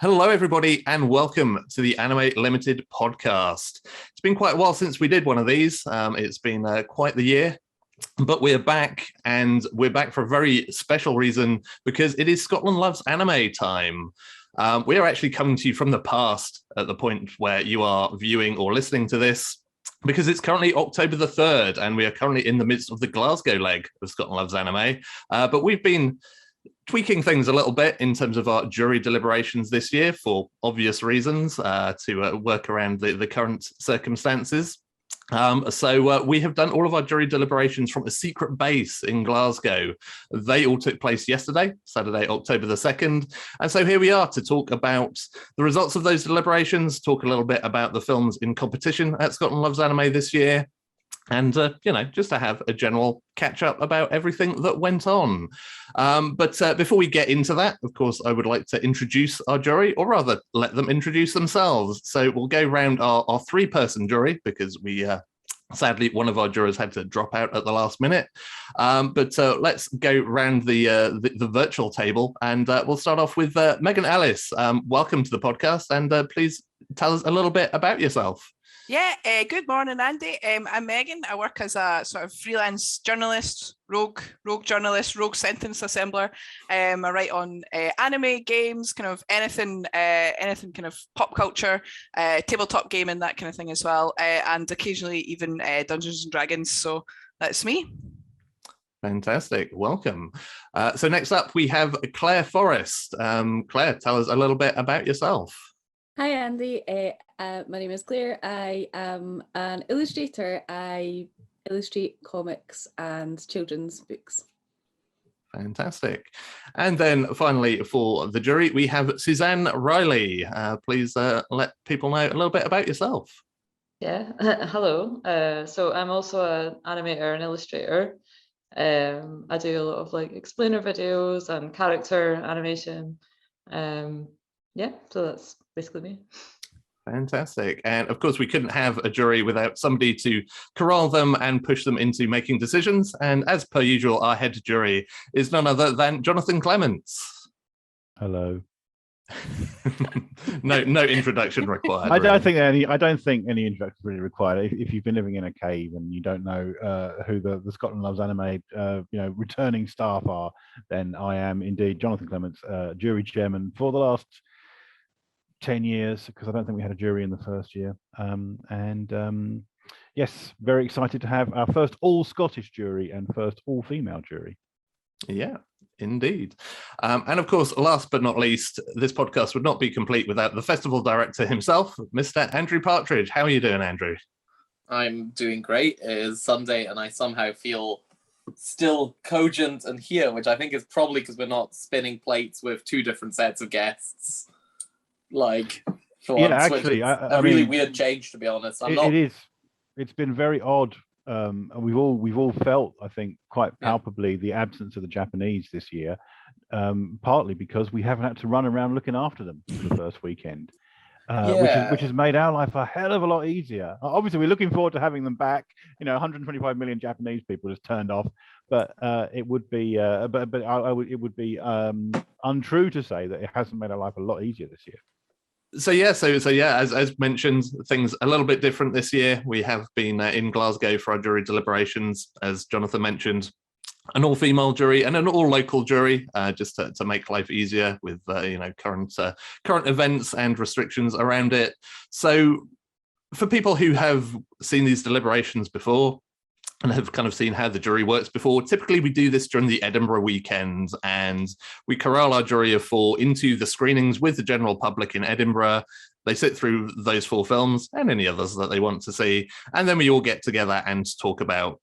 Hello, everybody, and welcome to the Anime Limited podcast. It's been quite a while since we did one of these. It's been quite the year, but we're back, and we're back for a very special reason because it is Scotland Loves Anime time. We are actually coming to you from the past at the point where you are viewing or listening to this, because it's currently October the 3rd, and we are currently in the midst of the Glasgow leg of Scotland Loves Anime. But we've been tweaking things a little bit in terms of our jury deliberations this year for obvious reasons, to work around the current circumstances. So we have done all of our jury deliberations from a secret base in Glasgow. They all took place yesterday, Saturday, October the 2nd. And so here we are to talk about the results of those deliberations, talk a little bit about the films in competition at Scotland Loves Anime this year, and, just to have a general catch up about everything that went on. But before we get into that, of course, I would like to introduce our jury, or rather let them introduce themselves. So we'll go round our three-person jury because we, sadly, one of our jurors had to drop out at the last minute. But let's go round the virtual table, and we'll start off with Megan Ellis. Welcome to the podcast, and please tell us a little bit about yourself. Yeah, good morning, Andy. I'm Megan. I work as a sort of freelance journalist, rogue journalist, rogue sentence assembler. I write on anime, games, kind of anything kind of pop culture, tabletop gaming, that kind of thing as well, and occasionally even Dungeons and Dragons. So that's me. Fantastic. Welcome. So next up, we have Claire Forrest. Claire, tell us a little bit about yourself. Hi, Andy. My name is Claire. I am an illustrator. I illustrate comics and children's books. Fantastic. And then finally, for the jury, we have Suzanne Riley. Please let people know a little bit about yourself. Yeah, hello. So I'm also an animator and illustrator. I do a lot of explainer videos and character animation. Yeah, so that's basically me. Fantastic. And of course, we couldn't have a jury without somebody to corral them and push them into making decisions. And as per usual, our head jury is none other than Jonathan Clements. Hello. No introduction required. I don't think any introduction is really required. If you've been living in a cave and you don't know who the Scotland Loves Anime returning staff are, then I am indeed Jonathan Clements, jury chairman for the last 10 years, because I don't think we had a jury in the first year. Yes, very excited to have our first all-Scottish jury and first all-female jury. Yeah, indeed. And of course, last but not least, this podcast would not be complete without the festival director himself, Mr. Andrew Partridge. How are you doing, Andrew? I'm doing great. It is Sunday and I somehow feel still cogent and here, which I think is probably because we're not spinning plates with two different sets of guests. Actually, a really weird change, to be honest. It is. It's been very odd. And we've all felt, I think, quite palpably the absence of the Japanese this year, partly because we haven't had to run around looking after them for the first weekend, which has made our life a hell of a lot easier. Obviously, we're looking forward to having them back. 125 million Japanese people just turned off, but it would be it would be untrue to say that it hasn't made our life a lot easier this year. So as mentioned, things a little bit different this year. We have been in Glasgow for our jury deliberations, as Jonathan mentioned, an all-female jury and an all-local jury, just to make life easier with current events and restrictions around it. So for people who have seen these deliberations before and have kind of seen how the jury works before, typically we do this during the Edinburgh weekend, and we corral our jury of four into the screenings with the general public in Edinburgh. They sit through those four films and any others that they want to see, and then we all get together and talk about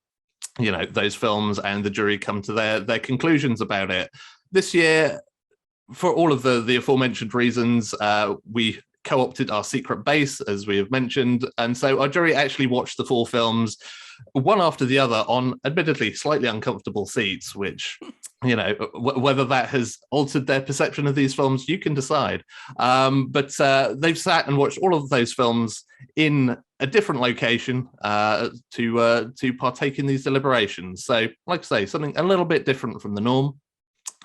those films, and the jury come to their conclusions about it. This year, for all of the aforementioned reasons, we co-opted our secret base, as we have mentioned, and so our jury actually watched the four films one after the other on admittedly slightly uncomfortable seats, which whether that has altered their perception of these films, you can decide. But they've sat and watched all of those films in a different location to partake in these deliberations. So, like I say, something a little bit different from the norm.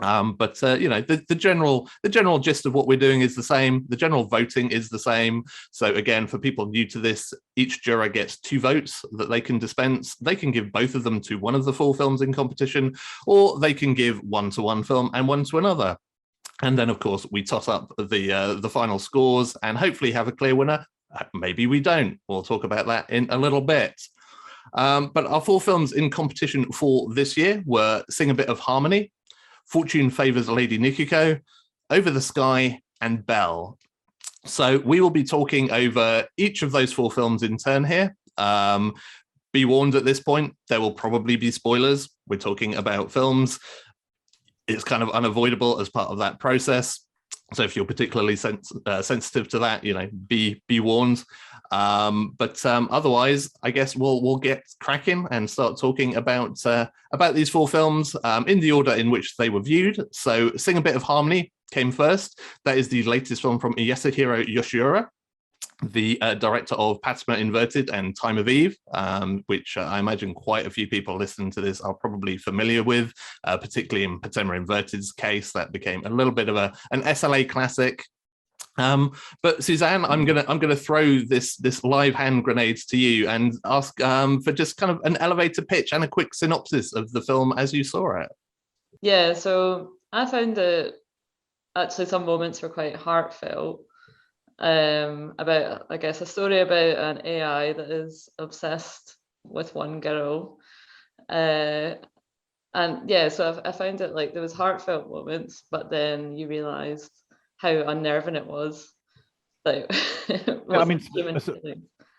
But the general gist of what we're doing is the same. The general voting is the same. So again, for people new to this, each juror gets 2 votes that they can dispense. They can give both of them to one of the 4 films in competition, or they can give one to one film and one to another. And then, of course, we toss up the final scores and hopefully have a clear winner. Maybe we don't. We'll talk about that in a little bit. But our 4 films in competition for this year were Sing a Bit of Harmony, Fortune Favours Lady Nikuko, Over the Sky, and BELLE. So we will be talking over each of those 4 films in turn here. Be warned at this point, there will probably be spoilers. We're talking about films. It's kind of unavoidable as part of that process. So if you're particularly sensitive to that, be warned. But otherwise, I guess we'll get cracking and start talking about these 4 films in the order in which they were viewed. So Sing a Bit of Harmony came first. That is the latest film from Yasuhiro Yoshiura, the director of Patama Inverted and Time of Eve, which I imagine quite a few people listening to this are probably familiar with, particularly in Patama Inverted's case. That became a little bit of an SLA classic. But Suzanne, I'm gonna throw this live hand grenades to you and ask for just kind of an elevator pitch and a quick synopsis of the film as you saw it. Yeah, so I found that actually some moments were quite heartfelt. About, I guess, a story about an AI that is obsessed with one girl. And yeah, so I found it like there was heartfelt moments, but then you realized how unnerving it was. Like,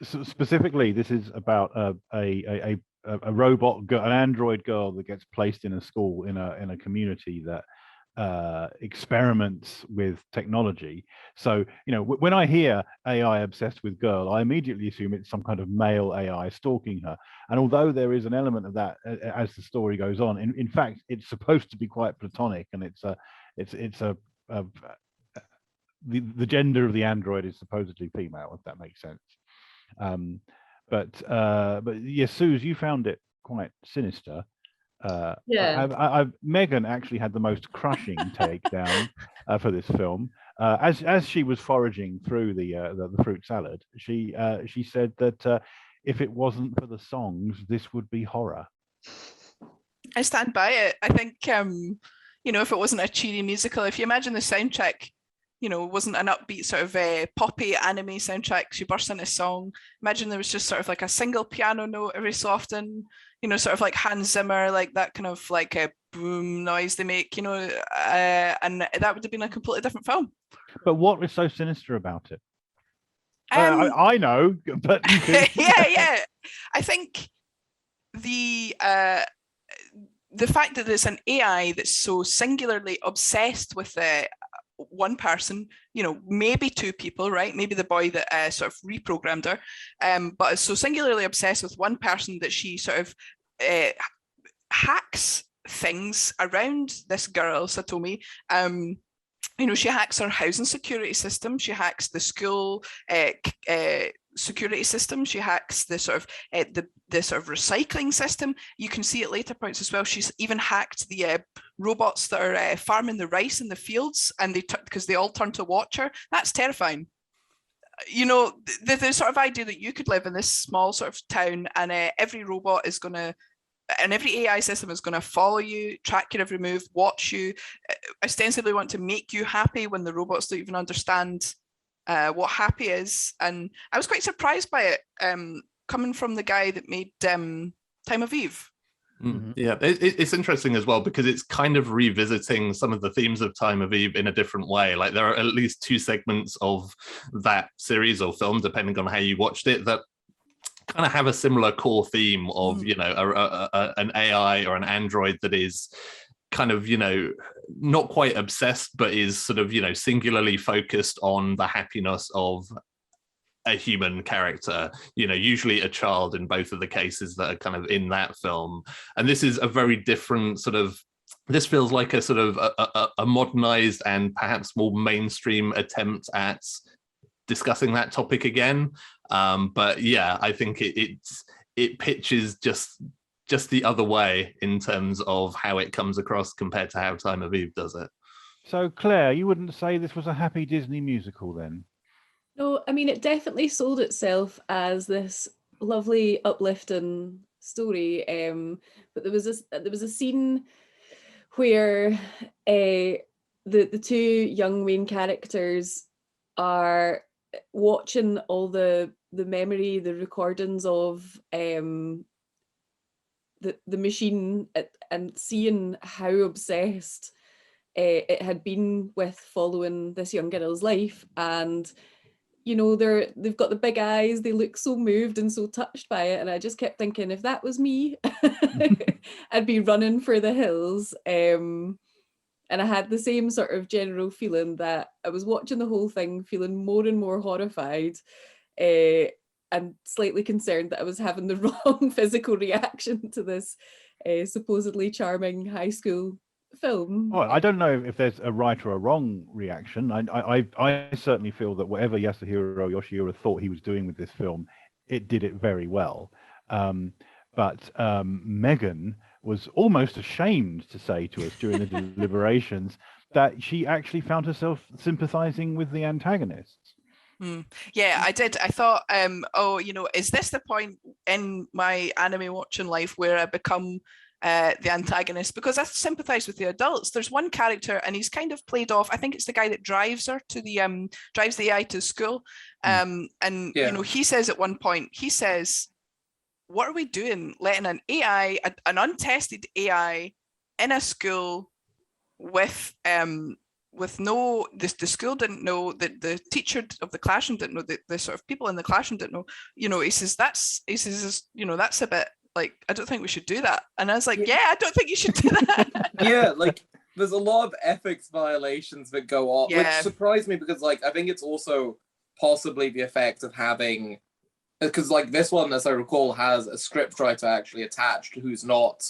specifically, this is about a robot girl, an android girl that gets placed in a school in a community that experiments with technology. So when I hear AI obsessed with girl, I immediately assume it's some kind of male AI stalking her. And although there is an element of that as the story goes on, in fact it's supposed to be quite platonic, and the gender of the android is supposedly female, if that makes sense. But yes, Suze, you found it quite sinister. Yeah, Megan actually had the most crushing takedown for this film. As she was foraging through the fruit salad, she said that if it wasn't for the songs, this would be horror. I stand by it. I think if it wasn't a cheery musical, if you imagine the soundtrack, wasn't an upbeat sort of poppy anime soundtrack, she bursts into song. Imagine there was just sort of like a single piano note every so often, sort of like Hans Zimmer, like that kind of like a boom noise they make, and that would have been a completely different film. But what is so sinister about it? I know, but you can... yeah. I think the fact that there's an AI that's so singularly obsessed with one person, maybe 2 people, right? Maybe the boy that sort of reprogrammed her, but is so singularly obsessed with one person that she sort of hacks things around this girl, Satomi. She hacks her housing security system. She hacks the school security system. She hacks the sort of the sort of recycling system. You can see at later points as well. She's even hacked the robots that are farming the rice in the fields, and because they all turn to watch her. That's terrifying. The sort of idea that you could live in this small sort of town, and every robot is going to, and every AI system is going to follow you, track your every move, watch you, ostensibly want to make you happy when the robots don't even understand what happy is. And I was quite surprised by it, coming from the guy that made Time of Eve. Mm-hmm. Yeah, it's interesting as well, because it's kind of revisiting some of the themes of Time of Eve in a different way. Like there are at least 2 segments of that series or film, depending on how you watched it, that kind of have a similar core theme of an AI or an android that is kind of not quite obsessed, but is sort of singularly focused on the happiness of a human character, usually a child in both of the cases that are kind of in that film. And this is a very different sort of, this feels like a sort of a modernized and perhaps more mainstream attempt at discussing that topic again. But yeah, I think it pitches just just the other way in terms of how it comes across compared to how Time of Eve does it. So, Claire, you wouldn't say this was a happy Disney musical then? No, I mean, it definitely sold itself as this lovely, uplifting story. But there was a scene where the two young main characters are watching all the memory, the recordings of the machine, and seeing how obsessed it had been with following this young girl's life. And you know, they've got the big eyes, they look so moved and so touched by it, and I just kept thinking, if that was me, I'd be running for the hills. And I had the same sort of general feeling that I was watching the whole thing feeling more and more horrified, and slightly concerned that I was having the wrong physical reaction to this supposedly charming high school film. Well, I don't know if there's a right or a wrong reaction. I certainly feel that whatever Yasuhiro Yoshiura thought he was doing with this film, it did it very well. But Megan was almost ashamed to say to us during the deliberations that she actually found herself sympathizing with the antagonists. Yeah, I did. I thought, oh, you know, is this the point in my anime watching life where I become the antagonist? Because I sympathize with the adults. There's one character, and he's kind of played off. I think it's the guy that drives her to the drives the AI to school. And you know, he says at one point, he says, "What are we doing, letting an AI, an untested AI, in a school with no, the school didn't know, that the teacher of the classroom didn't know, the sort of people in the classroom didn't know." You know, he says, you know, that's a bit like, I don't think we should do that. And I was like, yeah, I don't think you should do that. Yeah, like there's a lot of ethics violations that go on, which surprised me, because like I think it's also possibly the effect of having, because like this one, as I recall, has a scriptwriter actually attached who's not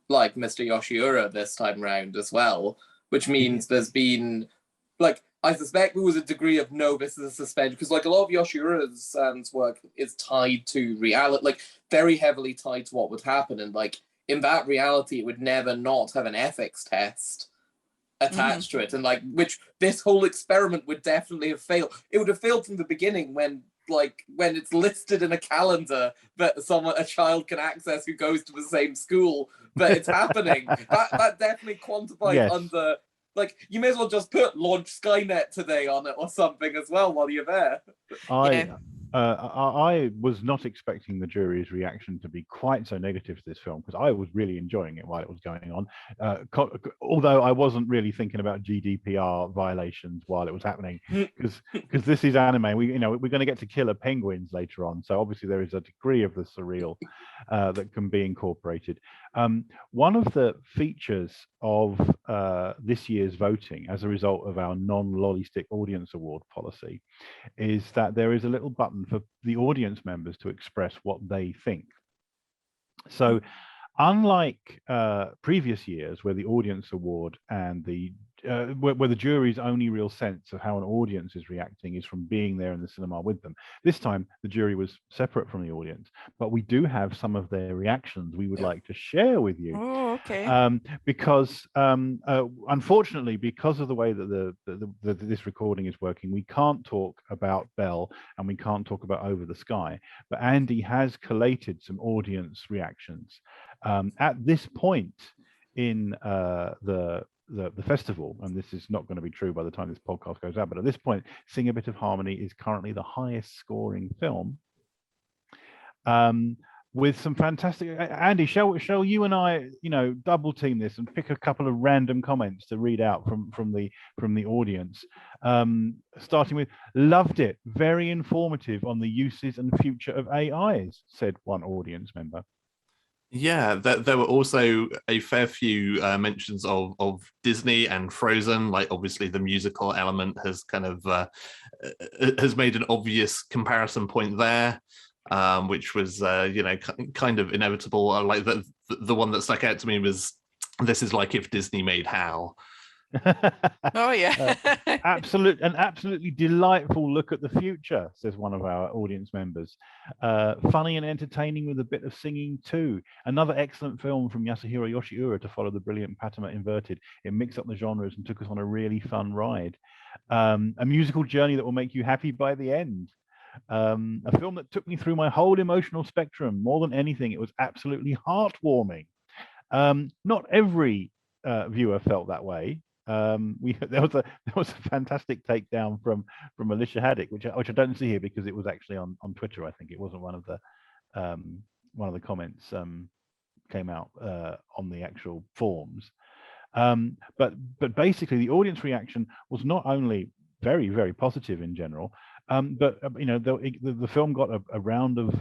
like Mr. Yoshiura this time round as well, which means there's been, like, I suspect there was a degree of no, this is a suspension, because like a lot of Yoshiura's work is tied to reality, like very heavily tied to what would happen, and like in that reality it would never not have an ethics test attached to it, and like, which this whole experiment would definitely have failed. It would have failed from the beginning when it's listed in a calendar that a child can access who goes to the same school, but it's happening. That definitely quantifies under, like, you may as well just put launch Skynet today on it or something as well while you're there. I was not expecting the jury's reaction to be quite so negative to this film, because I was really enjoying it while it was going on. Although I wasn't really thinking about GDPR violations while it was happening, because this is anime. We're going to get to killer penguins later on, so obviously there is a degree of the surreal that can be incorporated. One of the features of this year's voting, as a result of our non-lollystick audience award policy, is that there is a little button for the audience members to express what they think. So unlike previous years, where the audience award and where the jury's only real sense of how an audience is reacting is from being there in the cinema with them, this time the jury was separate from the audience, but we do have some of their reactions we would like to share with you. Oh, okay. Because unfortunately, because of the way that this recording is working, we can't talk about Bell and we can't talk about Over the Sky, but Andy has collated some audience reactions. At this point in the festival, and this is not going to be true by the time this podcast goes out, but at this point, Sing a Bit of Harmony is currently the highest scoring film, with some fantastic. Andy, shall you and I, double team this and pick a couple of random comments to read out from the audience, starting with, "Loved it, very informative on the uses and future of AIs," said one audience member. Yeah, there were also a fair few mentions of Disney and Frozen. Like, obviously, the musical element has kind of has made an obvious comparison point there, which was kind of inevitable. Like the one that stuck out to me was, "This is like if Disney made HAL." Oh yeah. An absolutely delightful look at the future, says one of our audience members. Funny and entertaining with a bit of singing too. Another excellent film from Yasuhiro Yoshiura to follow the brilliant Patama Inverted. It mixed up the genres and took us on a really fun ride. A musical journey that will make you happy by the end. A film that took me through my whole emotional spectrum. More than anything, it was absolutely heartwarming. Not every viewer felt that way. There was a fantastic takedown from Alicia Haddock, which I don't see here because it was actually on Twitter. I think it wasn't one of the comments came out on the actual forums. But basically, the audience reaction was not only very, very positive in general, but the film got a round of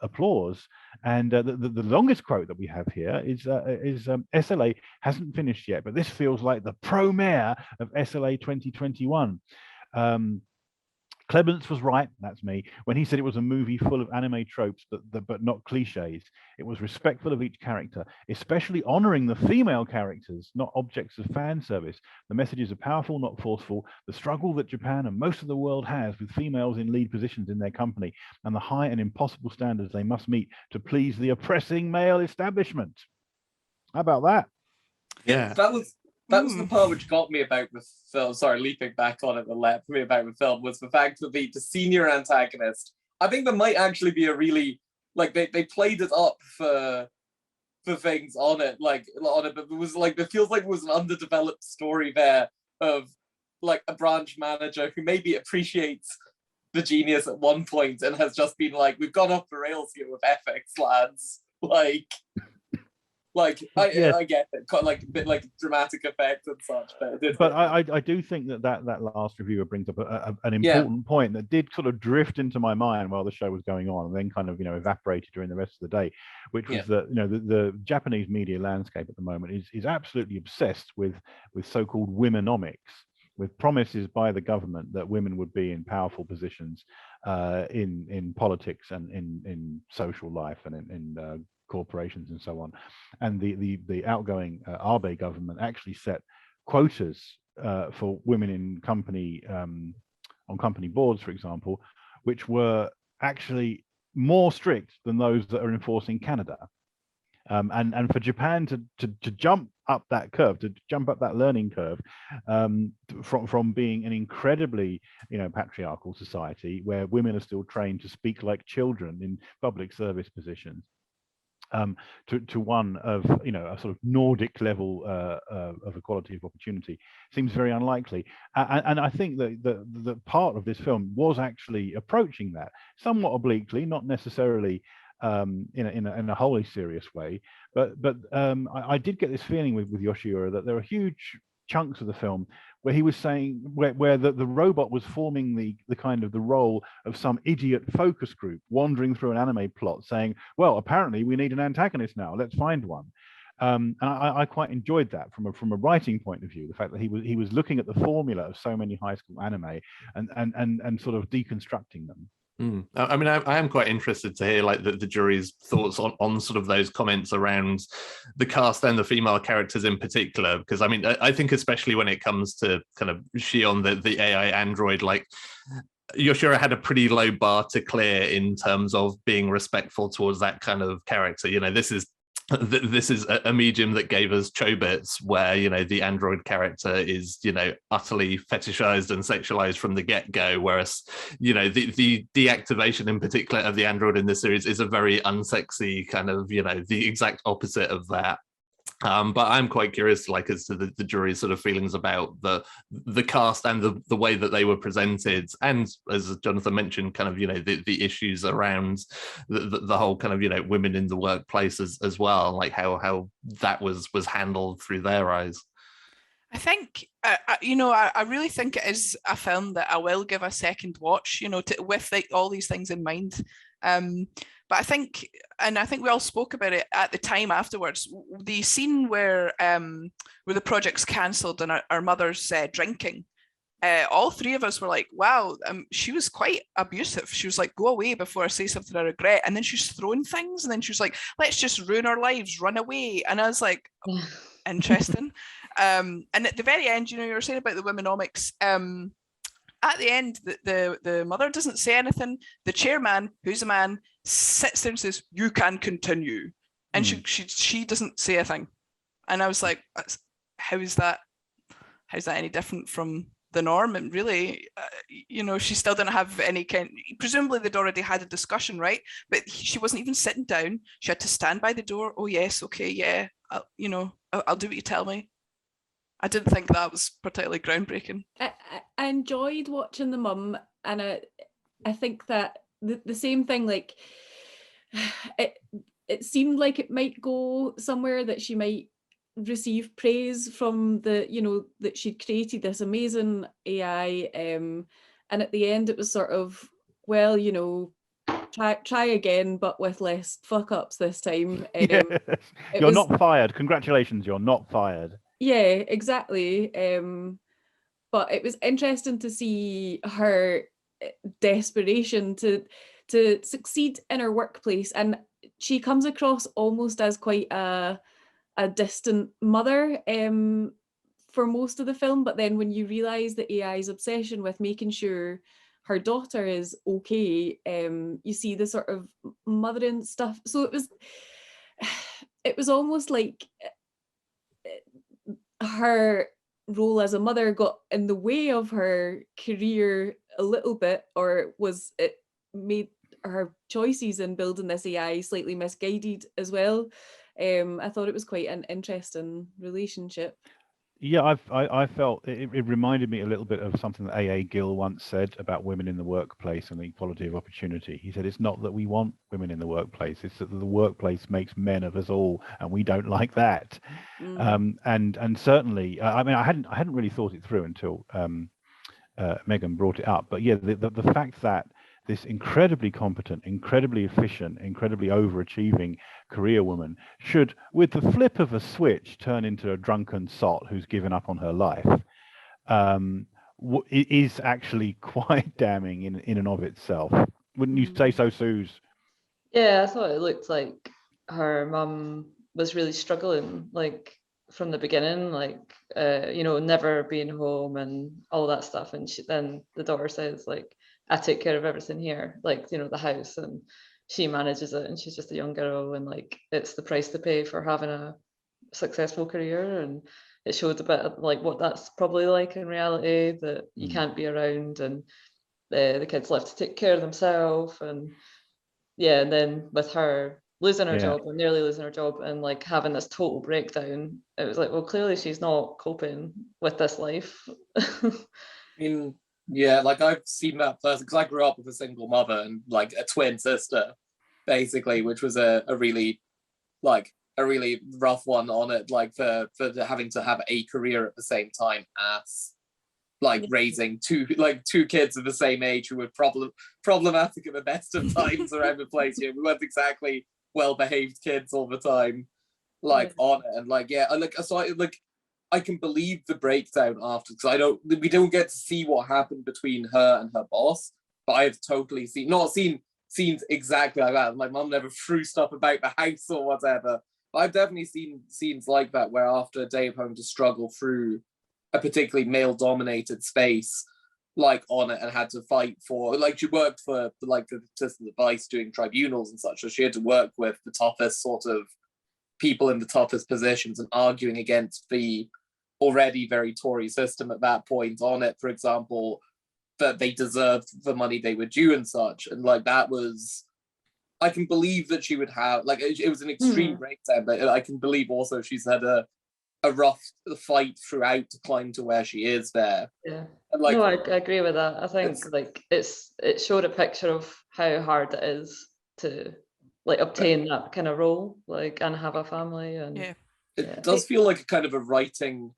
applause, and the longest quote that we have here is SLA hasn't finished yet, but this feels like the premiere of SLA 2021. Clements was right, that's me, when he said it was a movie full of anime tropes, but not cliches. It was respectful of each character, especially honoring the female characters, not objects of fan service. The messages are powerful, not forceful. The struggle that Japan and most of the world has with females in lead positions in their company, and the high and impossible standards they must meet to please the oppressing male establishment. How about that? Yeah. That was the part which got me about the film. Sorry, leaping back on it, the left me about the film was the fact that the senior antagonist. I think there might actually be a really they played it up for things on it, but it was it feels like it was an underdeveloped story there of a branch manager who maybe appreciates the genius at one point and has just been we've gone off the rails here with ethics, lads. I get it, a bit dramatic effect and such, but I do think that last reviewer brings up an important point that did sort of drift into my mind while the show was going on, and then kind of evaporated during the rest of the day, which was that the Japanese media landscape at the moment is absolutely obsessed with so-called womenomics, with promises by the government that women would be in powerful positions in politics and in social life and in corporations and so on. And the outgoing Abe government actually set quotas for women in company on company boards, for example, which were actually more strict than those that are enforced in Canada. And for Japan to jump up that curve, to jump up that learning curve, from being an incredibly patriarchal society where women are still trained to speak like children in public service positions, to one of a sort of Nordic level of equality of opportunity seems very unlikely. And I think that the part of this film was actually approaching that somewhat obliquely, not necessarily in a wholly serious way, but I did get this feeling with Yoshiura that there are huge chunks of the film where he was saying where the robot was forming the kind of the role of some idiot focus group wandering through an anime plot saying, well, apparently we need an antagonist now, let's find one. And I quite enjoyed that from a writing point of view, the fact that he was looking at the formula of so many high school anime and sort of deconstructing them. I mean, I am quite interested to hear the jury's thoughts on sort of those comments around the cast and the female characters in particular, because I mean, I think especially when it comes to kind of Shion, the AI android, Yoshiura had a pretty low bar to clear in terms of being respectful towards that kind of character. This is a medium that gave us Chobits, where the android character is utterly fetishized and sexualized from the get-go, whereas the deactivation in particular of the android in this series is a very unsexy kind of the exact opposite of that. But I'm quite curious, as to the jury's sort of feelings about the cast and the way that they were presented, and as Jonathan mentioned, kind of the issues around the whole kind of women in the workplace as well, how that was handled through their eyes. I think I really think it is a film that I will give a second watch, with all these things in mind. But I think we all spoke about it at the time afterwards. The scene where the project's cancelled and our mother's drinking, all three of us were like, wow, she was quite abusive. She was like, go away before I say something I regret. And then she's throwing things, and then she was like, let's just ruin our lives, run away. And I was like, interesting. And at the very end, you know, you were saying about the womenomics. At the end, the mother doesn't say anything. The chairman, who's a man, sits there and says, "You can continue," and she doesn't say a thing. And I was like, How's that any different from the norm? And really, you know, she still didn't have any kind. Presumably, they'd already had a discussion, right? But she wasn't even sitting down. She had to stand by the door. Oh yes, okay, yeah. I'll do what you tell me. I didn't think that was particularly groundbreaking. I enjoyed watching the mum, and I think that the same thing, like it seemed like it might go somewhere, that she might receive praise from the, you know, that she'd created this amazing AI, and at the end it was sort of, well, you know, try again, but with less fuck ups this time. Yes. You're not fired. Congratulations, you're not fired. Yeah, exactly. But it was interesting to see her desperation to succeed in her workplace, and she comes across almost as quite a distant mother for most of the film. But then when you realise the AI's obsession with making sure her daughter is okay, you see the sort of mothering stuff. So it was almost like her role as a mother got in the way of her career a little bit, or it made her choices in building this AI slightly misguided as well. I thought it was quite an interesting relationship. Yeah, I felt it reminded me a little bit of something that A.A. Gill once said about women in the workplace and the equality of opportunity. He said, it's not that we want women in the workplace, it's that the workplace makes men of us all, and we don't like that. And certainly, I mean, I hadn't really thought it through until Megan brought it up. But yeah, the fact that this incredibly competent, incredibly efficient, incredibly overachieving career woman should, with the flip of a switch, turn into a drunken sot who's given up on her life, is actually quite damning in and of itself. Wouldn't you say so, Suze? Yeah, I thought it looked like her mum was really struggling, like from the beginning, like you know, never being home and all that stuff. And then the daughter says, like, I take care of everything here, like, you know, the house, and she manages it, and she's just a young girl, and like it's the price to pay for having a successful career. And it showed a bit of like what that's probably like in reality, that you can't be around, and the kids left to take care of themselves. And yeah, and then with her losing her job, or nearly losing her job, and like having this total breakdown, it was like, well, clearly she's not coping with this life. I mean, yeah, like I've seen that person, because I grew up with a single mother and like a twin sister, basically, which was a really rough one on it, like for having to have a career at the same time as like raising two kids of the same age who were problematic at the best of times around the place. You know, we weren't exactly well-behaved kids all the time, like on it, and like I can believe the breakdown after, because we don't get to see what happened between her and her boss, but I have totally not seen scenes exactly like that. My mum never threw stuff about the house or whatever, but I've definitely seen scenes like that where after a day of having to struggle through a particularly male-dominated space, like on it, and had to fight for, like, she worked for like the assistant advice doing tribunals and such, so she had to work with the toughest sort of people in the toughest positions and arguing against the already very Tory system at that point on it, for example, that they deserved the money they were due and such. And like that was, I can believe that she would have, like, it was an extreme breakdown, but I can believe also she's had a rough fight throughout to climb to where she is there. Yeah. And like, no, I agree with that. I think like it showed a picture of how hard it is to like obtain that kind of role, like, and have a family. And it does feel like a kind of a writing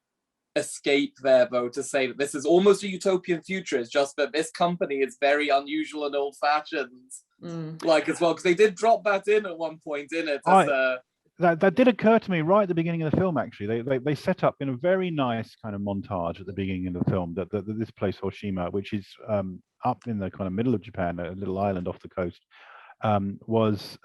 escape there, though, to say that this is almost a utopian future. It's just that this company is very unusual and old-fashioned, like, as well, because they did drop that in at one point in it. That did occur to me right at the beginning of the film. Actually, they set up in a very nice kind of montage at the beginning of the film that this place Hoshima, which is up in the kind of middle of Japan, a little island off the coast, was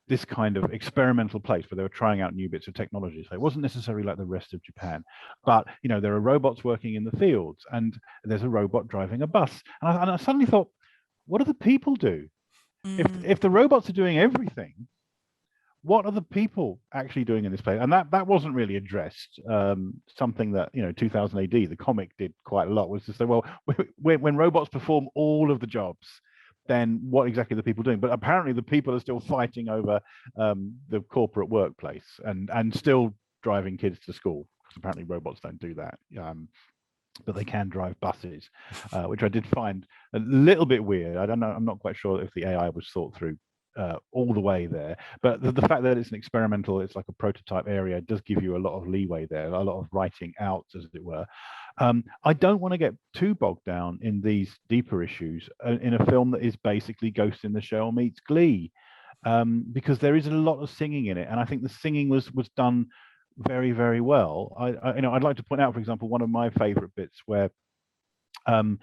this kind of experimental place where they were trying out new bits of technology. So it wasn't necessarily like the rest of Japan, but there are robots working in the fields, and there's a robot driving a bus. And I suddenly thought, what do the people do? If the robots are doing everything, what are the people actually doing in this place? And that wasn't really addressed. Something that 2000 AD, the comic did quite a lot, was to say, well, when robots perform all of the jobs, then what exactly are the people doing? But apparently the people are still fighting over the corporate workplace and still driving kids to school, because apparently robots don't do that. But they can drive buses, which I did find a little bit weird. I don't know. I'm not quite sure if the AI was thought through all the way there, but the fact that it's an experimental, it's like a prototype area, does give you a lot of leeway there, a lot of writing out, as it were. I don't want to get too bogged down in these deeper issues in a film that is basically Ghost in the Shell meets Glee, because there is a lot of singing in it, and I think the singing was done very, very well. I'd like to point out, for example, one of my favorite bits where Shion,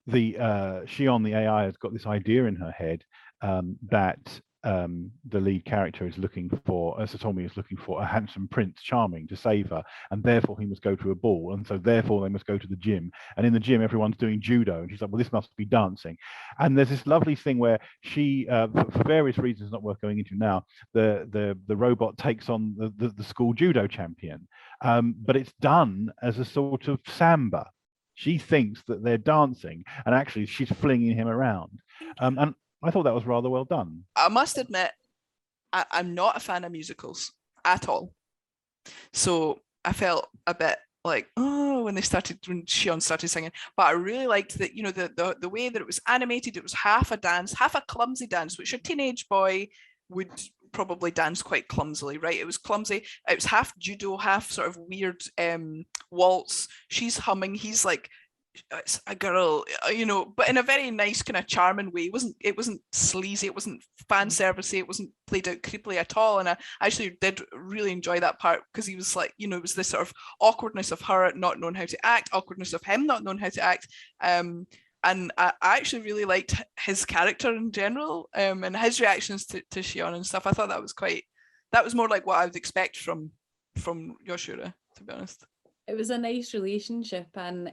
the AI, has got this idea in her head that the lead character is looking for, Satomi is looking for a handsome Prince Charming to save her, and therefore he must go to a ball, and so therefore they must go to the gym, and in the gym everyone's doing judo, and she's like, well, this must be dancing. And there's this lovely thing where she, for various reasons not worth going into now, the robot takes on the school judo champion, but it's done as a sort of samba. She thinks that they're dancing, and actually she's flinging him around. And I thought that was rather well done. I must admit, I'm not a fan of musicals at all. So I felt a bit like, oh, when Shion started singing. But I really liked that, the way that it was animated. It was half a dance, half a clumsy dance, which a teenage boy would probably dance quite clumsily, right? It was clumsy. It was half judo, half sort of weird waltz. She's humming. He's like, it's a girl, but in a very nice kind of charming way. It wasn't sleazy, it wasn't fan servicey, it wasn't played out creepily at all. And I actually did really enjoy that part, because he was like, it was this sort of awkwardness of her not knowing how to act, awkwardness of him not knowing how to act. And I actually really liked his character in general, and his reactions to Shion and stuff. I thought that was more like what I would expect from Yoshura, to be honest. It was a nice relationship, and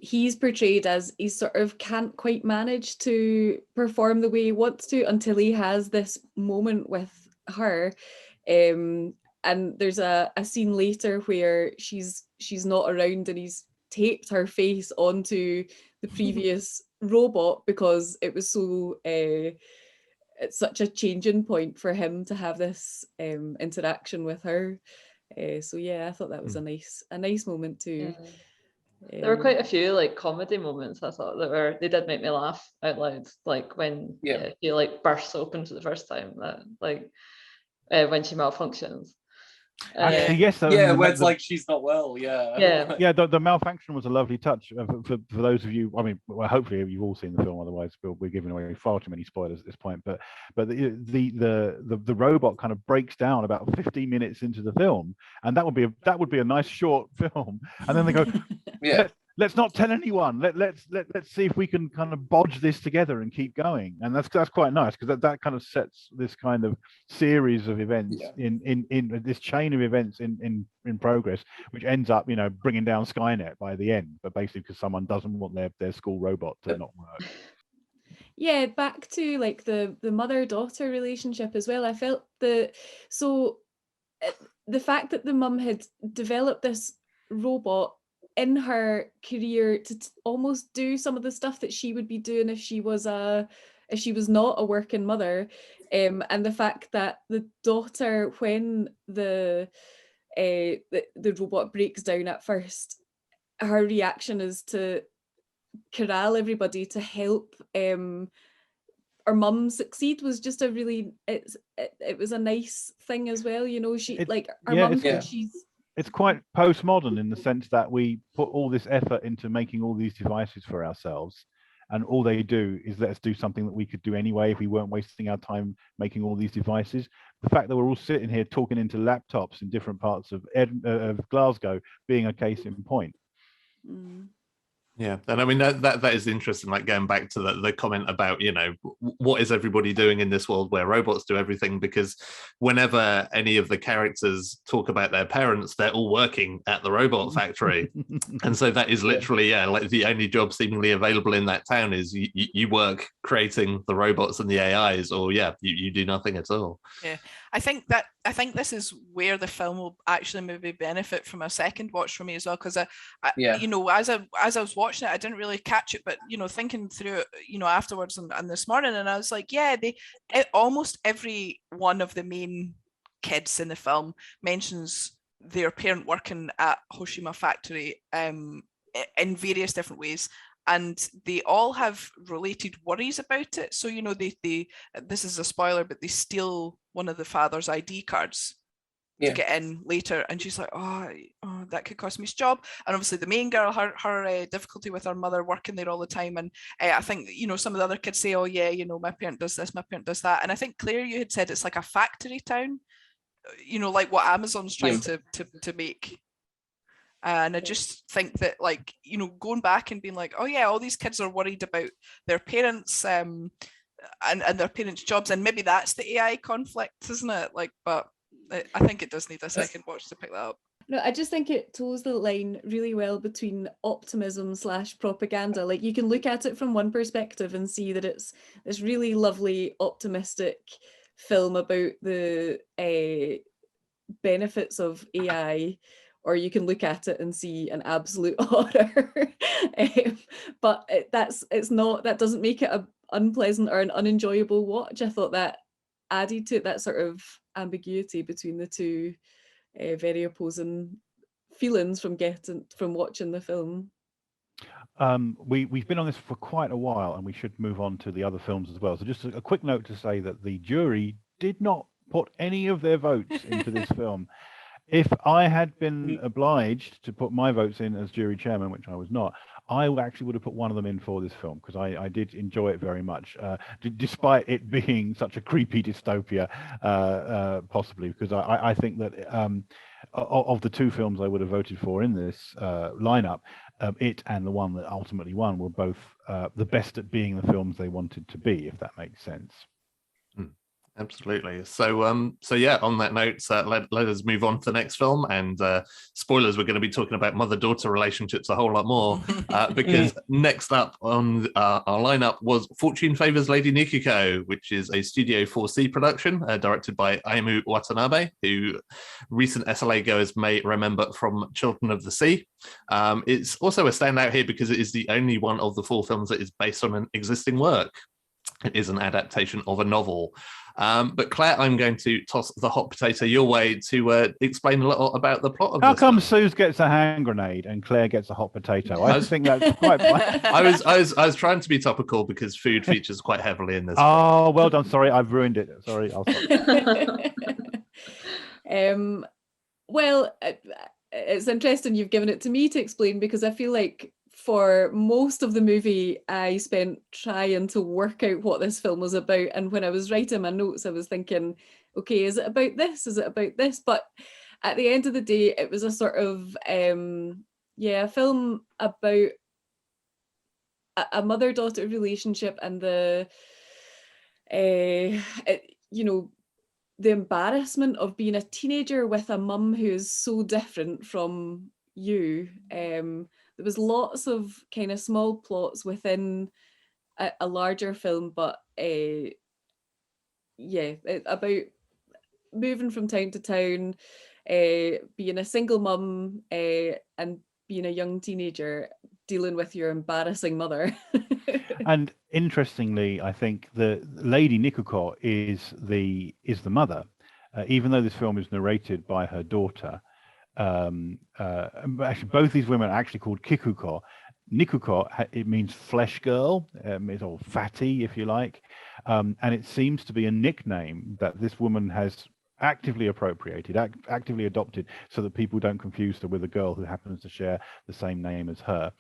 he's portrayed as he sort of can't quite manage to perform the way he wants to until he has this moment with her. And there's a scene later where she's not around, and he's taped her face onto the previous robot, because it was so it's such a changing point for him to have this interaction with her. So yeah, I thought that was a nice moment too. Yeah. There were quite a few like comedy moments, I thought, they did make me laugh out loud, like when he like bursts open for the first time, that like when she malfunctions. Actually, yes. Where it's like she's not well. Yeah. The malfunction was a lovely touch for those of you. I mean, well, hopefully you've all seen the film. Otherwise, we're giving away far too many spoilers at this point. But the robot kind of breaks down about 15 minutes into the film, and that would be a nice short film. And then they go, let's not tell anyone. Let's see if we can kind of bodge this together and keep going. And that's quite nice, because that kind of sets this kind of series of events in this chain of events in progress, which ends up bringing down Skynet by the end, but basically because someone doesn't want their school robot to not work. Yeah, back to like the mother-daughter relationship as well. I felt the fact that the mum had developed this robot in her career to almost do some of the stuff that she would be doing if she was not a working mother, and the fact that the daughter, when the robot breaks down at first, her reaction is to corral everybody to help her mum succeed, was just a really it was a nice thing as well. She mum thinks she's. It's quite postmodern in the sense that we put all this effort into making all these devices for ourselves, and all they do is let us do something that we could do anyway if we weren't wasting our time making all these devices. The fact that we're all sitting here talking into laptops in different parts of Glasgow being a case in point. Yeah, and I mean that is interesting. Like going back to the comment about, you know, what is everybody doing in this world where robots do everything? Because whenever any of the characters talk about their parents, they're all working at the robot factory, and so that is literally like the only job seemingly available in that town is you work creating the robots and the AIs, or you do nothing at all. Yeah, I think this is where the film will actually maybe benefit from a second watch for me as well, because I you know, as I was watching it, I didn't really catch it, but you know, thinking through it, you know, afterwards and this morning, and I was like, almost every one of the main kids in the film mentions their parent working at Hoshima factory in various different ways. And they all have related worries about it. So, you know, they this is a spoiler, but they steal one of the father's ID cards to get in later. And she's like, oh, that could cost me his job. And obviously the main girl, her difficulty with her mother working there all the time. And I think, you know, some of the other kids say, oh yeah, you know, my parent does this, my parent does that. And I think, Claire, you had said it's like a factory town, you know, like what Amazon's trying to make. And I just think that, like, you know, going back and being like, oh yeah, all these kids are worried about their parents and their parents' jobs, and maybe that's the AI conflict, isn't it? Like, but I think it does need a second watch to pick that up. No, I just think it toes the line really well between optimism / propaganda. Like, you can look at it from one perspective and see that it's this really lovely, optimistic film about the benefits of AI, or you can look at it and see an absolute horror. But that doesn't make it an unpleasant or an unenjoyable watch. I thought that added to that sort of ambiguity between the two very opposing feelings from watching the film. We've been on this for quite a while, and we should move on to the other films as well. So just a quick note to say that the jury did not put any of their votes into this film. If I had been obliged to put my votes in as jury chairman, which I was not, I actually would have put one of them in for this film, because I did enjoy it very much, despite it being such a creepy dystopia, possibly, because I think that of the two films I would have voted for in this lineup, it and the one that ultimately won were both the best at being the films they wanted to be, if that makes sense. Absolutely. So yeah, on that note, let us move on to the next film. And spoilers, we're going to be talking about mother-daughter relationships a whole lot more, because next up on our lineup was Fortune Favors Lady Nikuko, which is a Studio 4C production directed by Ayumu Watanabe, who recent SLA goers may remember from Children of the Sea. It's also a standout here because it is the only one of the four films that is based on an existing work. It is an adaptation of a novel. But Claire, I'm going to toss the hot potato your way to explain a little about the plot of How this come film. Suze gets a hand grenade and Claire gets a hot potato? I think that's quite. I was trying to be topical because food features quite heavily in this. Oh, well done. Sorry, I've ruined it. Sorry, I'll stop. Well, it's interesting you've given it to me to explain, because I feel like for most of the movie, I spent trying to work out what this film was about. And when I was writing my notes, I was thinking, okay, is it about this? Is it about this? But at the end of the day, it was a sort of, a film about a mother-daughter relationship and the embarrassment of being a teenager with a mum who is so different from you. There was lots of kind of small plots within a larger film, but about moving from town to town, being a single mum, and being a young teenager, dealing with your embarrassing mother. And interestingly, I think the Lady Nikuko is the mother, even though this film is narrated by her daughter. Actually, both these women are actually called Kikuko. Nikuko, it means flesh girl, it's all fatty, if you like, and it seems to be a nickname that this woman has actively appropriated, actively adopted, so that people don't confuse her with a girl who happens to share the same name as her.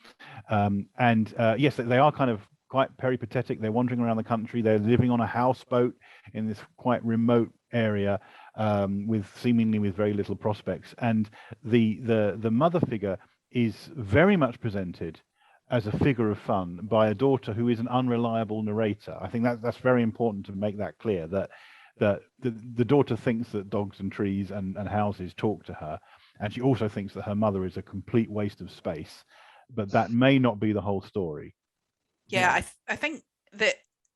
Yes, they are kind of quite peripatetic. They're wandering around the country. They're living on a houseboat in this quite remote area, with very little prospects. And the mother figure is very much presented as a figure of fun by a daughter who is an unreliable narrator. I think that's very important to make that clear, that the daughter thinks that dogs and trees and houses talk to her, and she also thinks that her mother is a complete waste of space, but that may not be the whole story. Yeah, I think that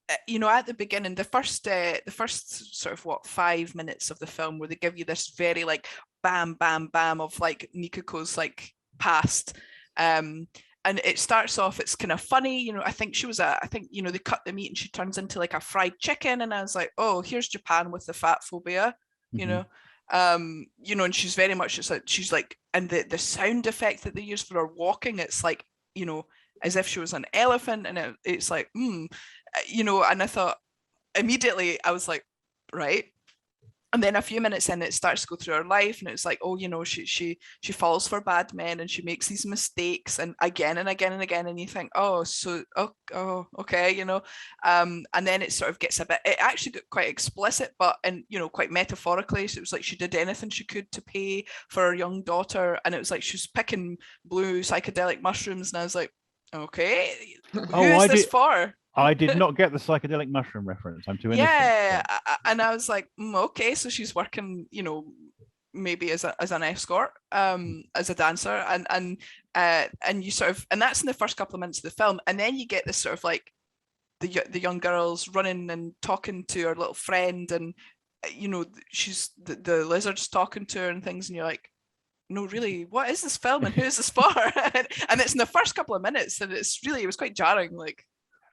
at the beginning, the first sort of 5 minutes of the film, where they give you this very like bam bam bam of like Nikuko's like past, and it starts off, it's kind of funny, I think they cut the meat and she turns into like a fried chicken, and I was like, oh, here's Japan with the fat phobia, and she's very much, it's like she's like, and the sound effect that they use for her walking, it's like, as if she was an elephant, and it's like, and I thought immediately, I was like, right. And then a few minutes in, it starts to go through her life, and it's like, oh, she falls for bad men, and she makes these mistakes, and again and again and again, and you think, okay, and then it sort of gets it actually got quite explicit, but quite metaphorically. So it was like she did anything she could to pay for her young daughter, and it was like she was picking blue psychedelic mushrooms, and I was like, okay, who is this for? I did not get the psychedelic mushroom reference. I'm too innocent. Yeah, and I was like, okay, so she's working, maybe as an escort, as a dancer, and you sort of, and that's in the first couple of minutes of the film, and then you get this sort of like the young girls running and talking to her little friend, and she's the lizard's talking to her and things, and you're like, no, really, what is this film and who is this for? And it's in the first couple of minutes, and it was quite jarring, like.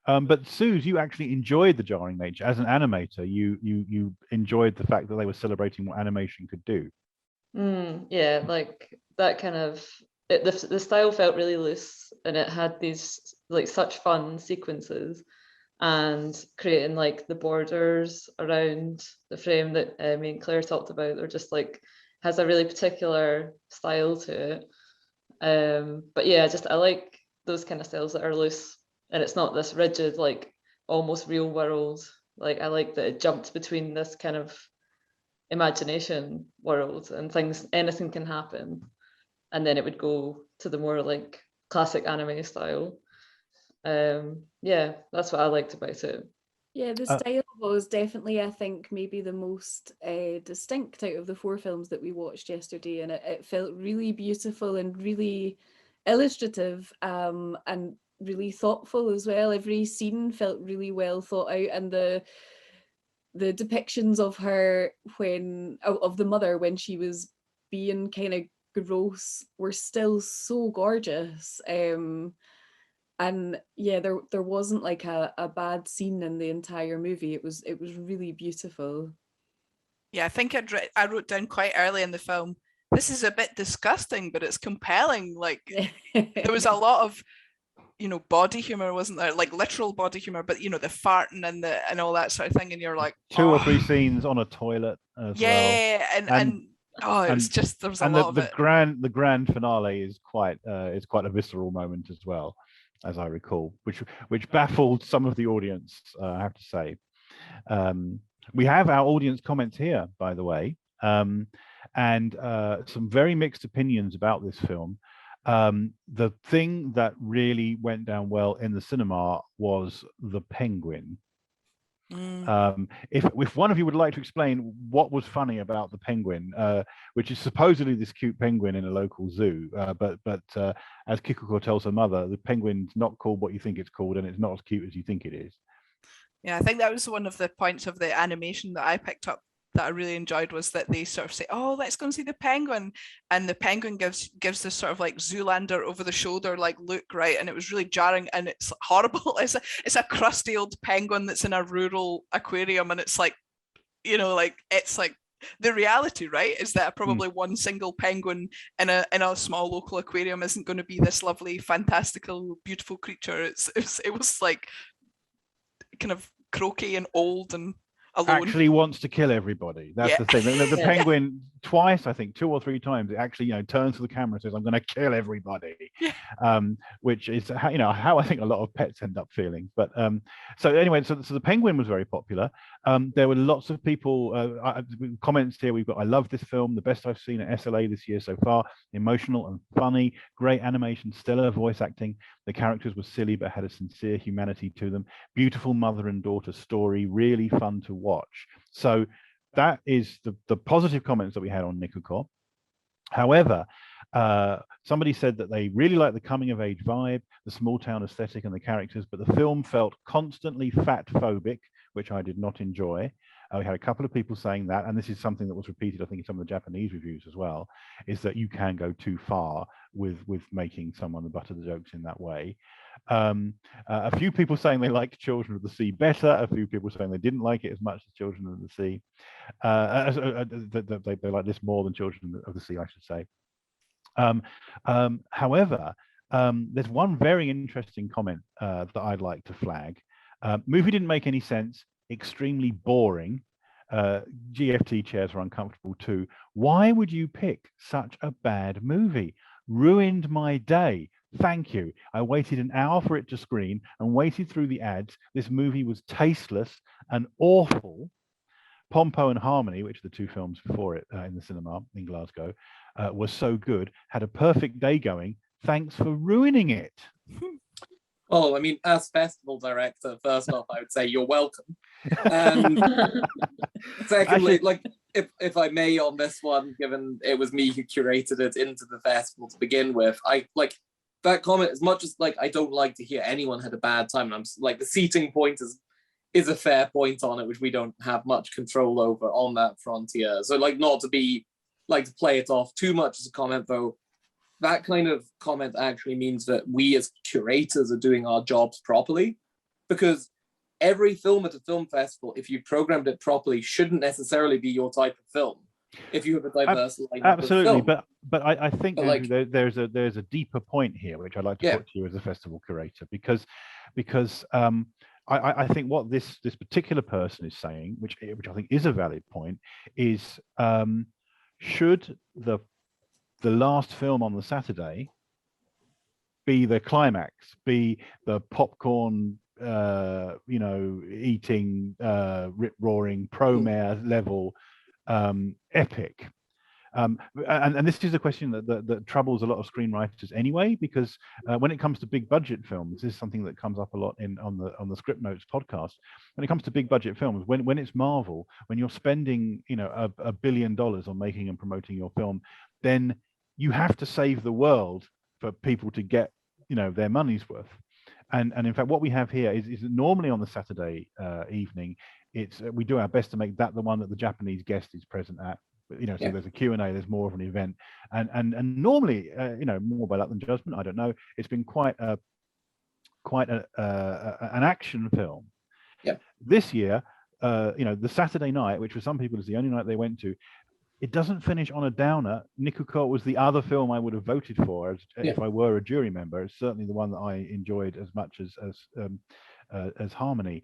But Suze, you actually enjoyed the jarring nature as an animator. You enjoyed the fact that they were celebrating what animation could do. Yeah, like that kind of the style felt really loose, and it had these like such fun sequences, and creating like the borders around the frame that me and Claire talked about. They're just like has a really particular style to it. But yeah, I like those kind of styles that are loose. And it's not this rigid, like almost real world. Like I like that it jumped between this kind of imagination world and things, anything can happen. And then it would go to the more like classic anime style. Yeah, that's what I liked about it. Yeah, the style was definitely, I think, maybe the most distinct out of the 4 films that we watched yesterday. And it felt really beautiful and really illustrative, and really thoughtful as well. Every scene felt really well thought out, and the depictions of her of the mother when she was being kind of gross were still so gorgeous. And yeah, there wasn't like a bad scene in the entire movie. It was really beautiful. Yeah, I think I wrote down quite early in the film, this is a bit disgusting, but it's compelling. Like there was a lot of body humor, wasn't there? Like literal body humor, but the farting and all that sort of thing, and you're like 2 or 3 scenes on a toilet as well. Yeah, and it was just, there was a lot of it. The grand finale is quite a visceral moment as well, as I recall, which baffled some of the audience, I have to say. We have our audience comments here, by the way, and some very mixed opinions about this film. The thing that really went down well in the cinema was the penguin. If one of you would like to explain what was funny about the penguin, which is supposedly this cute penguin in a local zoo, but as Nikuko tells her mother, the penguin's not called what you think it's called, and it's not as cute as you think it is. Yeah, I think that was one of the points of the animation that I picked up that I really enjoyed, was that they sort of say, oh, let's go and see the penguin, and the penguin gives this sort of like Zoolander over the shoulder like look, right? And it was really jarring, and it's horrible. It's a crusty old penguin that's in a rural aquarium, and it's like, it's like the reality, right, is that probably one single penguin in a small local aquarium isn't going to be this lovely, fantastical, beautiful creature. It was like kind of croaky and old and alone. Actually wants to kill everybody. That's the thing. The penguin twice, I think 2 or 3 times, it actually turns to the camera and says, I'm going to kill everybody. which is how, how I think a lot of pets end up feeling. But so anyway, so the Penguin was very popular. There were lots of people comments here. We've got, I love this film, the best I've seen at SLA this year so far. Emotional and funny, great animation, stellar voice acting. The characters were silly but had a sincere humanity to them. Beautiful mother and daughter story, really fun to watch. So that is the positive comments that we had on Nikuko. However, somebody said that they really liked the coming of age vibe, the small town aesthetic and the characters, but the film felt constantly fat phobic, which I did not enjoy. We had a couple of people saying that, and this is something that was repeated, I think, in some of the Japanese reviews as well, is that you can go too far with making someone the butt of the jokes in that way. A few people saying they liked Children of the Sea better, a few people saying they didn't like it as much as Children of the Sea. They like this more than Children of the Sea, I should say. However, there's one very interesting comment that I'd like to flag. Movie didn't make any sense, extremely boring. GFT chairs are uncomfortable too. Why would you pick such a bad movie? Ruined my day. Thank you. I waited an hour for it to screen and waited through the ads. This movie was tasteless and awful. Pompo and Harmony, which are the two films before it in the cinema in Glasgow, was so good. Had a perfect day going. Thanks for ruining it. Oh, I mean, as festival director, first off, I would say you're welcome. And secondly, Actually, like, if I may on this one, given it was me who curated it into the festival to begin with, I like that comment as much as like I don't like to hear anyone had a bad time. And I'm like, the seating point is a fair point on it, which we don't have much control over on that frontier. So like, not to be like to play it off too much as a comment though, that kind of comment actually means that we as curators are doing our jobs properly, because every film at a film festival, if you programmed it properly, shouldn't necessarily be your type of film. If you have a diverse lineup absolutely, of film. but I think like, there's a deeper point here which I'd like to put to you as a festival curator, because I think what this particular person is saying, which I think is a valid point, is should the last film on the Saturday be the climax, be the popcorn eating rip-roaring pro-mayor level epic? And this is a question that troubles a lot of screenwriters anyway, because when it comes to big budget films, this is something that comes up a lot on the Script Notes podcast. When it comes to big budget films, when it's Marvel, when you're spending $1 billion on making and promoting your film, then you have to save the world for people to get their money's worth. And in fact, what we have here is normally on the Saturday evening, we do our best to make that the one that the Japanese guest is present at. So there's a Q&A, there's more of an event, and normally more by luck than judgment, I don't know, it's been quite an action film. This year, the Saturday night, which for some people is the only night they went to, it doesn't finish on a downer. Nikuko was the other film I would have voted for if I were a jury member. It's certainly the one that I enjoyed as much as Harmony.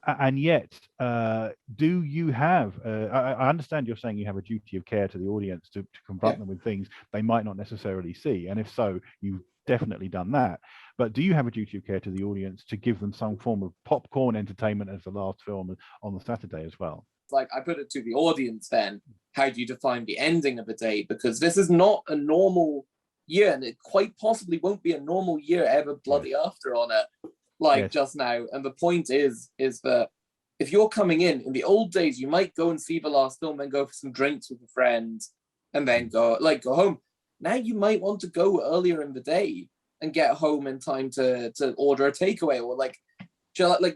And yet, do you have, I understand you're saying you have a duty of care to the audience to confront them with things they might not necessarily see. And if so, you've definitely done that. But do you have a duty of care to the audience to give them some form of popcorn entertainment as the last film on the Saturday as well? Like, I put it to the audience then, how do you define the ending of a day? Because this is not a normal year, and it quite possibly won't be a normal year ever bloody after on it. Just now. And the point is that if you're coming in the old days, you might go and see the last film, then go for some drinks with a friend, and then go home. Now you might want to go earlier in the day and get home in time to order a takeaway, or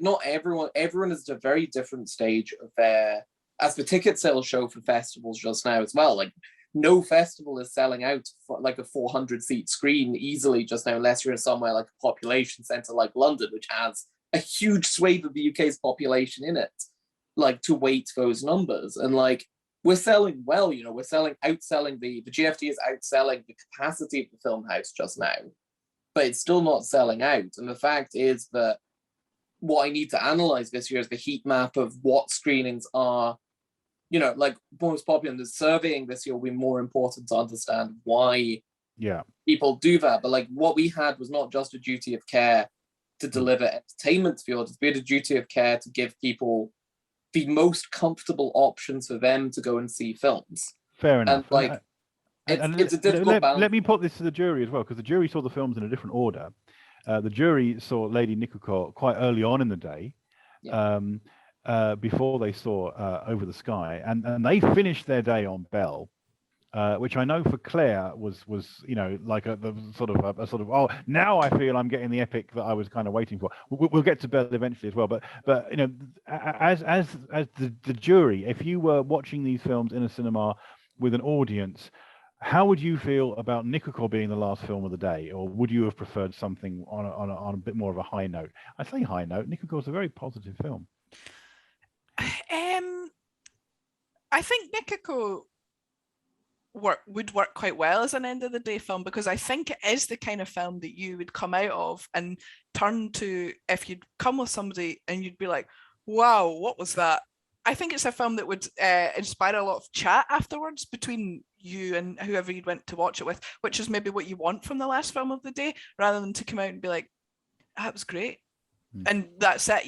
not everyone is at a very different stage of as the ticket sales show for festivals just now as well. Like, no festival is selling out for like a 400 seat screen easily just now, unless you're in somewhere like a population centre like London, which has a huge swathe of the UK's population in it, like, to wait those numbers. And like, we're selling well, we're outselling the GFT is outselling the capacity of the film house just now, but it's still not selling out. And the fact is that what I need to analyze this year is the heat map of what screenings are most popular. The surveying this year will be more important to understand why people do that. But like what we had was not just a duty of care to deliver entertainment to the audience. We had a duty of care to give people the most comfortable options for them to go and see films. Fair enough. And like it's a difficult balance. Let me put this to the jury as well, because the jury saw the films in a different order. The jury saw Lady Nikuko quite early on in the day, before they saw Over the Sky, and they finished their day on Bell, which I know for Claire was like a sort of oh, now I feel I'm getting the epic that I was kind of waiting for. We'll get to Bell eventually as well, but as the jury, if you were watching these films in a cinema with an audience, how would you feel about Nikuko being the last film of the day, or would you have preferred something on a bit more of a high note? I say high note. Nikuko is a very positive film. I think Nikuko would work quite well as an end of the day film, because I think it is the kind of film that you would come out of and turn to if you'd come with somebody and you'd be like, wow, what was that? I think it's a film that would inspire a lot of chat afterwards between you and whoever you'd went to watch it with, which is maybe what you want from the last film of the day, rather than to come out and be like, that was great. And that's it.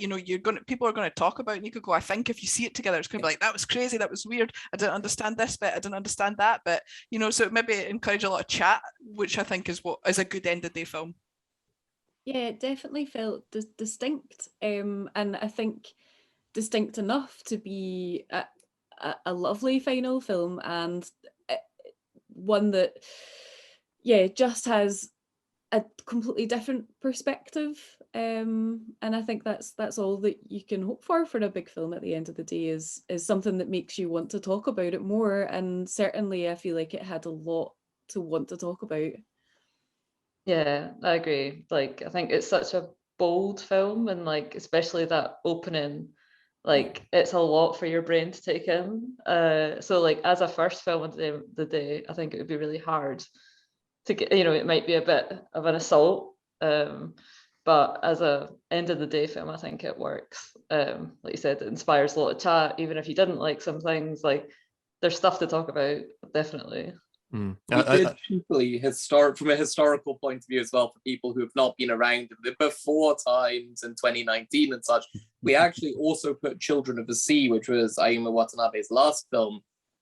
People are going to talk about Nikuko. I think if you see it together, it's going to be like, that was crazy, that was weird, I didn't understand this bit, I didn't understand that bit. So maybe encourage a lot of chat, which I think is what is a good end of day film. Yeah, it definitely felt distinct, and I think distinct enough to be a lovely final film, and one that just has a completely different perspective, and I think that's all that you can hope for a big film at the end of the day, is something that makes you want to talk about it more. And certainly I feel like it had a lot to want to talk about. Yeah, I agree. Like, I think it's such a bold film, and like especially that opening, like it's a lot for your brain to take in. So like as a first film of the day, I think it would be really hard to get, it might be a bit of an assault, but as a end of the day film, I think it works. Like you said, it inspires a lot of chat, even if you didn't like some things. Like there's stuff to talk about, definitely. We did cheaply from a historical point of view as well, for people who have not been around before times in 2019 and such. We actually also put Children of the Sea, which was Ayumu Watanabe's last film,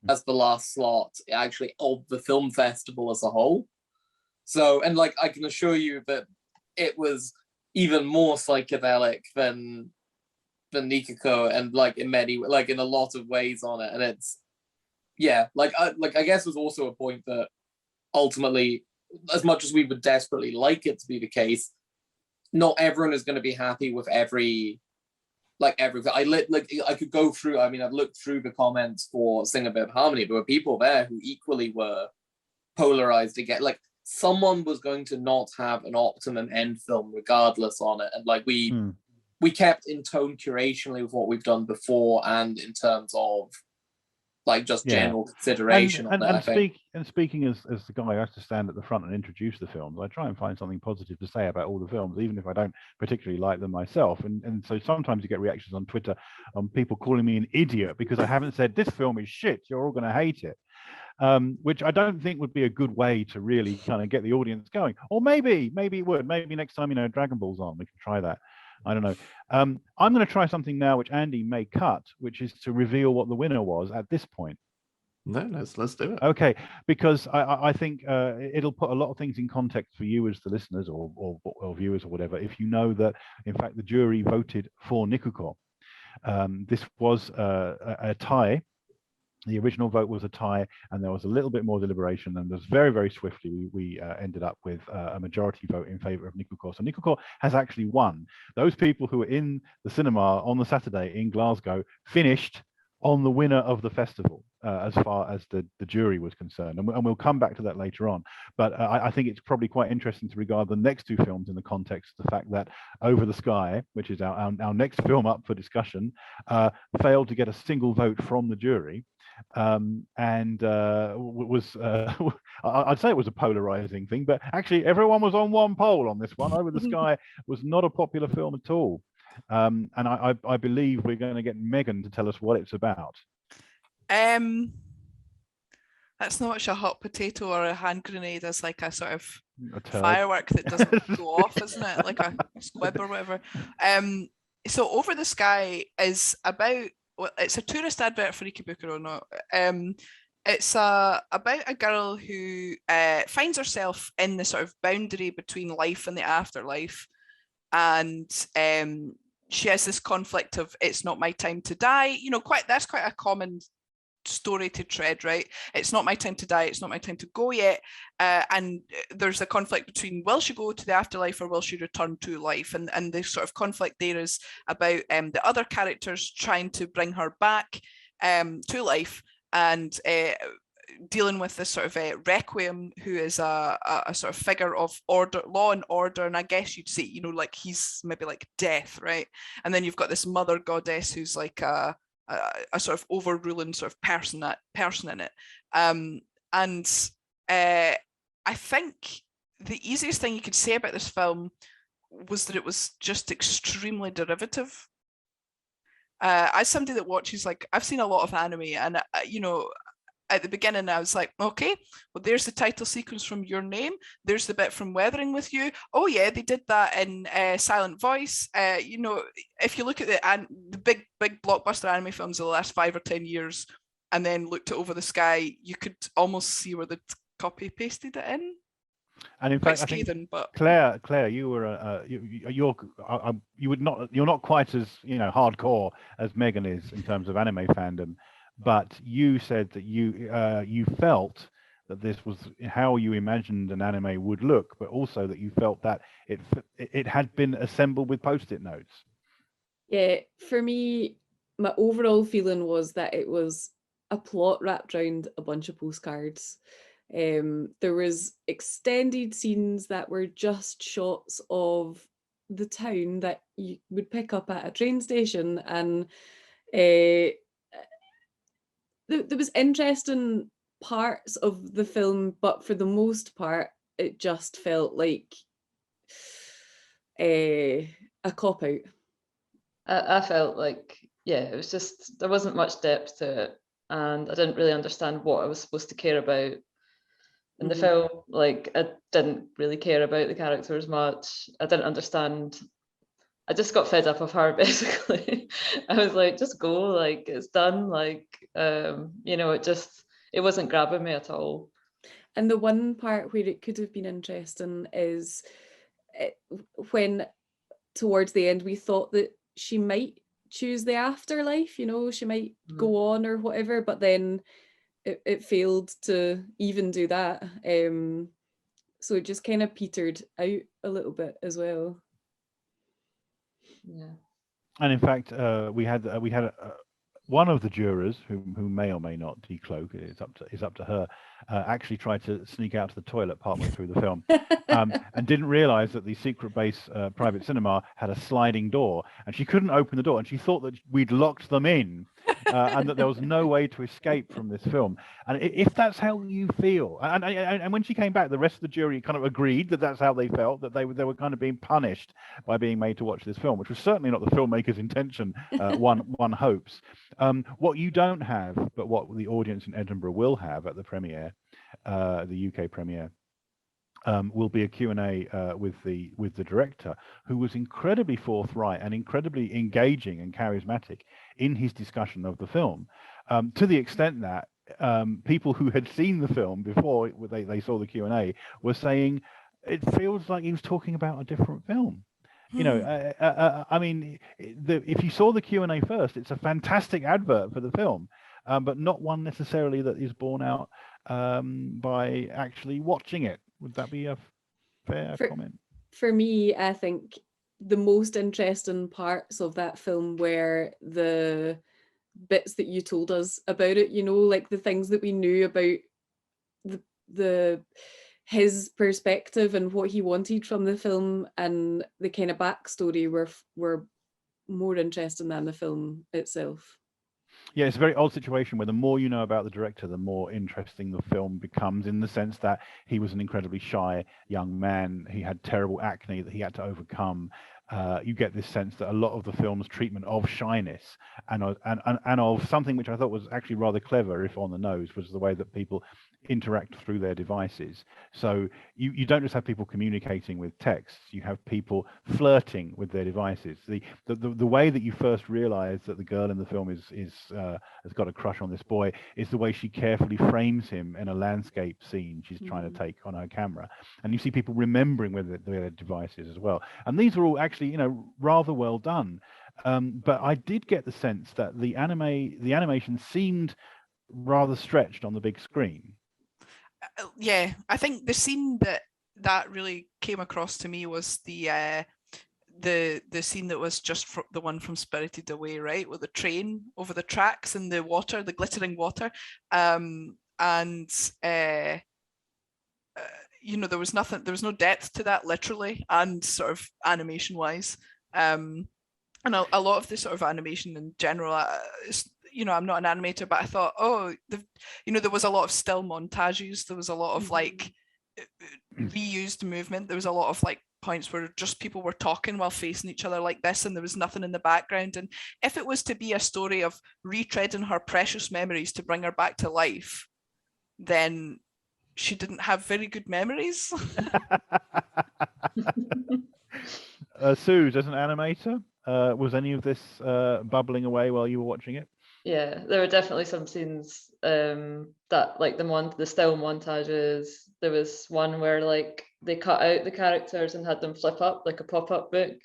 as the last slot actually of the film festival as a whole. So, and like I can assure you that it was even more psychedelic than Nikuko, and like in a lot of ways on it. And it's I guess was also a point that ultimately, as much as we would desperately like it to be the case, not everyone is going to be happy with every. I could go through. I mean, I've looked through the comments for Sing a Bit of Harmony. There were people there who equally were polarized again. Like someone was going to not have an optimum end film regardless on it, and like we kept in tone curationally with what we've done before, and in terms of like just general consideration on that. Speaking as the guy who has to stand at the front and introduce the films, I try and find something positive to say about all the films, even if I don't particularly like them myself. And so sometimes you get reactions on Twitter on people calling me an idiot because I haven't said this film is shit, you're all going to hate it. Which I don't think would be a good way to really kind of get the audience going. Or maybe it would. Maybe next time, Dragon Ball's on, we can try that. I don't know. I'm going to try something now, which Andy may cut, which is to reveal what the winner was at this point. No, let's do it. Okay, because I think it'll put a lot of things in context for you as the listeners or viewers or whatever, if you know that, in fact, the jury voted for Nikuko. This was a tie. The original vote was a tie, and there was a little bit more deliberation, and very, very swiftly we ended up with a majority vote in favor of Nikuko. So Nikuko has actually won. Those people who were in the cinema on the Saturday in Glasgow finished on the winner of the festival, as far as the jury was concerned, and we'll come back to that later on. But I think it's probably quite interesting to regard the next two films in the context of the fact that Over the Sky, which is our next film up for discussion, failed to get a single vote from the jury. And was I'd say it was a polarizing thing, but actually everyone was on one poll on this one. Over the Sky was not a popular film at all, and I believe we're going to get Megan to tell us what it's about. That's not much a hot potato or a hand grenade as like a sort of A turd. firework that doesn't go off, isn't it? Like a squib or whatever. So Over the Sky is about, well, it's a tourist advert for Ikebukuro, not. It's about a girl who finds herself in the sort of boundary between life and the afterlife, and she has this conflict of it's not my time to die. You know, that's quite a common story to tread, right? It's not my time to die, it's not my time to go yet, and there's a conflict between will she go to the afterlife or will she return to life, and the sort of conflict there is about the other characters trying to bring her back to life, and dealing with this sort of Requiem, who is a sort of figure of order, law and order, and I guess you'd say, you know, like he's maybe like death, right? And then you've got this mother goddess who's like a sort of overruling sort of person in it. And I think the easiest thing you could say about this film was that it was just extremely derivative. As somebody that watches, like, I've seen a lot of anime, and you know, at the beginning I was like, okay, well, there's the title sequence from Your Name, there's the bit from Weathering with You, oh yeah, they did that in Silent Voice. You know, if you look at the big blockbuster anime films of the last 5 or 10 years and then looked at Over the Sky, you could almost see where they copy pasted it in. And in fact, I think Claire, you were you're not quite as, you know, hardcore as Megan is in terms of anime fandom, but you said that you felt that this was how you imagined an anime would look, but also that you felt that it had been assembled with post-it notes. Yeah, for me, my overall feeling was that it was a plot wrapped around a bunch of postcards. There was extended scenes that were just shots of the town that you would pick up at a train station, and there was interesting parts of the film, but for the most part, it just felt like a cop-out. I felt like, yeah, it was just, there wasn't much depth to it, and I didn't really understand what I was supposed to care about in the film. Like, I didn't really care about the characters much. I didn't understand. I just got fed up of her, basically. I was like, just go, like, it's done. Like, you know, it wasn't grabbing me at all. And the one part where it could have been interesting is when towards the end we thought that she might choose the afterlife, you know, she might go on or whatever, but then it failed to even do that. So it just kind of petered out a little bit as well. Yeah. And in fact, we had one of the jurors who may or may not decloak, it's up to her, actually tried to sneak out to the toilet partway through the film, and didn't realize that the secret base private cinema had a sliding door, and she couldn't open the door, and she thought that we'd locked them in, and that there was no way to escape from this film. And if that's how you feel, and when she came back, the rest of the jury kind of agreed that that's how they felt, that they were kind of being punished by being made to watch this film, which was certainly not the filmmaker's intention. One hopes. What you don't have, but what the audience in Edinburgh will have at the premiere, the UK premiere, will be a Q&A with the director, who was incredibly forthright and incredibly engaging and charismatic in his discussion of the film, to the extent that people who had seen the film before they saw the Q&A were saying it feels like he was talking about a different film. You know, I mean, if you saw the Q&A first, it's a fantastic advert for the film, but not one necessarily that is borne out by actually watching it. Would that be a fair comment? For me, I think the most interesting parts of that film were the bits that you told us about it, you know, like the things that we knew about his perspective and what he wanted from the film, and the kind of backstory were more interesting than the film itself. Yeah, it's a very odd situation where the more you know about the director, the more interesting the film becomes, in the sense that he was an incredibly shy young man. He had terrible acne that he had to overcome. you get this sense that a lot of the film's treatment of shyness and of something which I thought was actually rather clever, if on the nose, was the way that people interact through their devices. So you don't just have people communicating with text, you have people flirting with their devices. The way that you first realize that the girl in the film has got a crush on this boy is the way she carefully frames him in a landscape scene she's trying to take on her camera, and you see people remembering with their devices as well. And these are all actually, rather well done. But I did get the sense that the animation seemed rather stretched on the big screen. Yeah, I think the scene that really came across to me was the scene that was just the one from Spirited Away, right, with the train over the tracks and the water, the glittering water, there was nothing, there was no depth to that literally and sort of animation wise, and a lot of the sort of animation in general, I'm not an animator, but I thought, there was a lot of still montages. There was a lot of like reused movement. There was a lot of like points where just people were talking while facing each other like this, and there was nothing in the background. And if it was to be a story of retreading her precious memories to bring her back to life, then she didn't have very good memories. Suze, as an animator, was any of this bubbling away while you were watching it? Yeah, there were definitely some scenes that, like the still montages. There was one where like they cut out the characters and had them flip up like a pop-up book.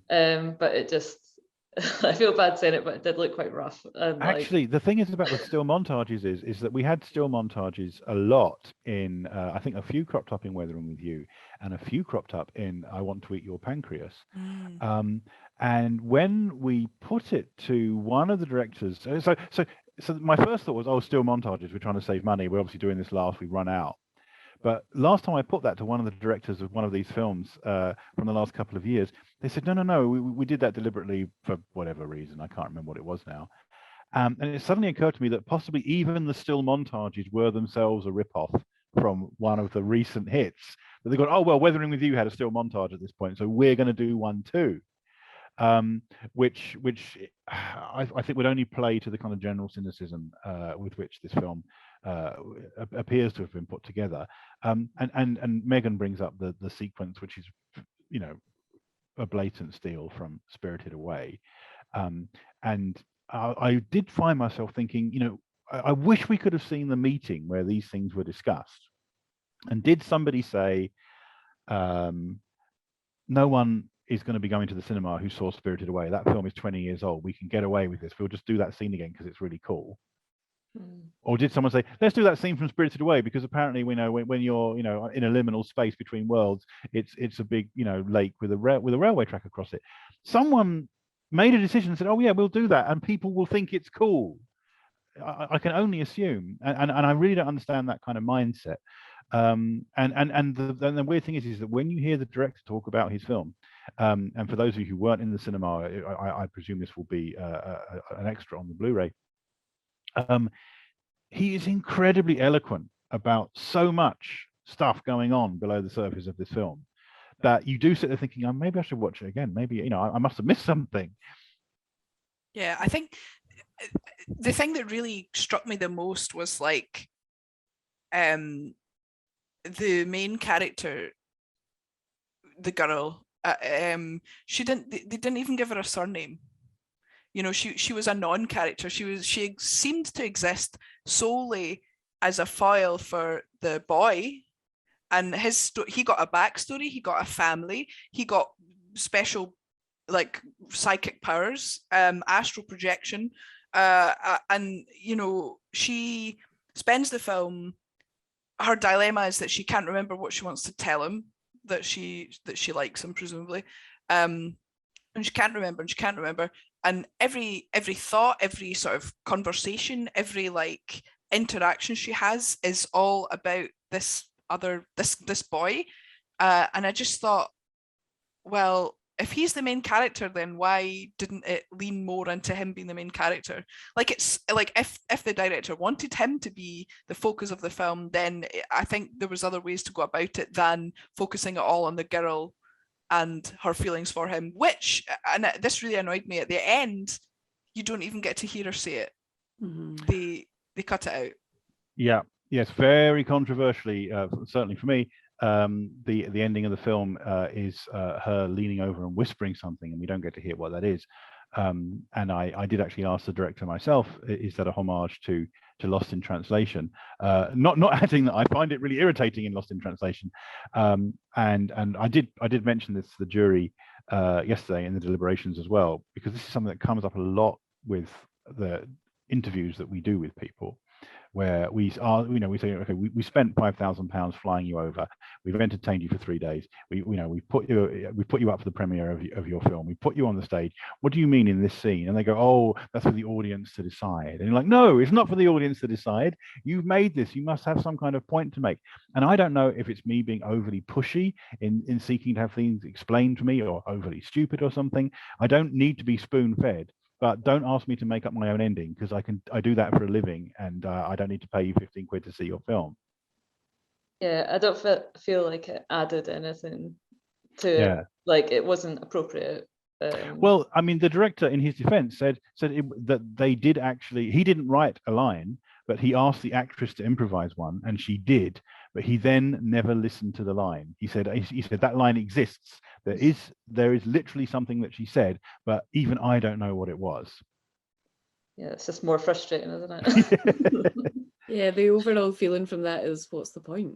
But it just, I feel bad saying it, but it did look quite rough. And actually, the thing is about the still montages is that we had still montages a lot in, I think, a few cropped up in Weathering with You, and a few cropped up in I Want to Eat Your Pancreas. And when we put it to one of the directors, so my first thought was, still montages, we're trying to save money, we're obviously doing this last, we run out. But last time I put that to one of the directors of one of these films from the last couple of years, they said, no, we did that deliberately for whatever reason. I can't remember what it was now. And it suddenly occurred to me that possibly even the still montages were themselves a ripoff from one of the recent hits. That they got, Weathering with You had a still montage at this point, so we're going to do one too. Which I think would only play to the kind of general cynicism with which this film appears to have been put together. And Megan brings up the sequence, which is, a blatant steal from Spirited Away. And I did find myself thinking, I wish we could have seen the meeting where these things were discussed. And did somebody say, no one is going to be going to the cinema who saw Spirited Away? That film is 20 years old. We can get away with this. We'll just do that scene again because it's really cool. Or did someone say, let's do that scene from Spirited Away because apparently we know when you're in a liminal space between worlds, it's a big lake with a railway track across it. Someone made a decision and said, we'll do that, and people will think it's cool. I can only assume, and I really don't understand that kind of mindset. And the weird thing is that when you hear the director talk about his film, and for those of you who weren't in the cinema, I presume this will be an extra on the Blu-ray. He is incredibly eloquent about so much stuff going on below the surface of this film that you do sit there thinking, maybe I should watch it again. Maybe I must have missed something. Yeah, I think the thing that really struck me the most was like the main character, the girl. They didn't even give her a surname. She was a non-character. She seemed to exist solely as a foil for the boy, and he got a backstory, he got a family, he got special like psychic powers, astral projection, and she spends the film. Her dilemma is that she can't remember what she wants to tell him, that she likes him presumably, and she can't remember. And every thought, every sort of conversation, every like interaction she has is all about this boy. And I just thought, well, if he's the main character, then why didn't it lean more into him being the main character? Like, it's like if the director wanted him to be the focus of the film, then I think there was other ways to go about it than focusing it all on the girl and her feelings for him, which, and this really annoyed me, at the end, you don't even get to hear her say it. They cut it out. Yeah, yes, very controversially, certainly for me. The ending of the film is her leaning over and whispering something, and we don't get to hear what that is. And I did actually ask the director myself, is that a homage to Lost in Translation? Not adding that I find it really irritating in Lost in Translation. And I did mention this to the jury yesterday in the deliberations as well, because this is something that comes up a lot with the interviews that we do with people, where we say, okay, we spent £5,000 flying you over. We've entertained you for 3 days. We put you up for the premiere of your film. We put you on the stage. What do you mean in this scene? And they go, oh, that's for the audience to decide. And you're like, no, it's not for the audience to decide. You've made this. You must have some kind of point to make. And I don't know if it's me being overly pushy in seeking to have things explained to me, or overly stupid or something. I don't need to be spoon-fed. But don't ask me to make up my own ending, because I do that for a living, and I don't need to pay you 15 quid to see your film. Yeah, I don't feel like it added anything to it. Like, it wasn't appropriate. Well, I mean, the director, in his defense, said that they did actually, he didn't write a line, but he asked the actress to improvise one, and she did. But he then never listened to the line. He said that line exists. There is literally something that she said, but even I don't know what it was. Yeah, it's just more frustrating, isn't it? Yeah, the overall feeling from that is, what's the point?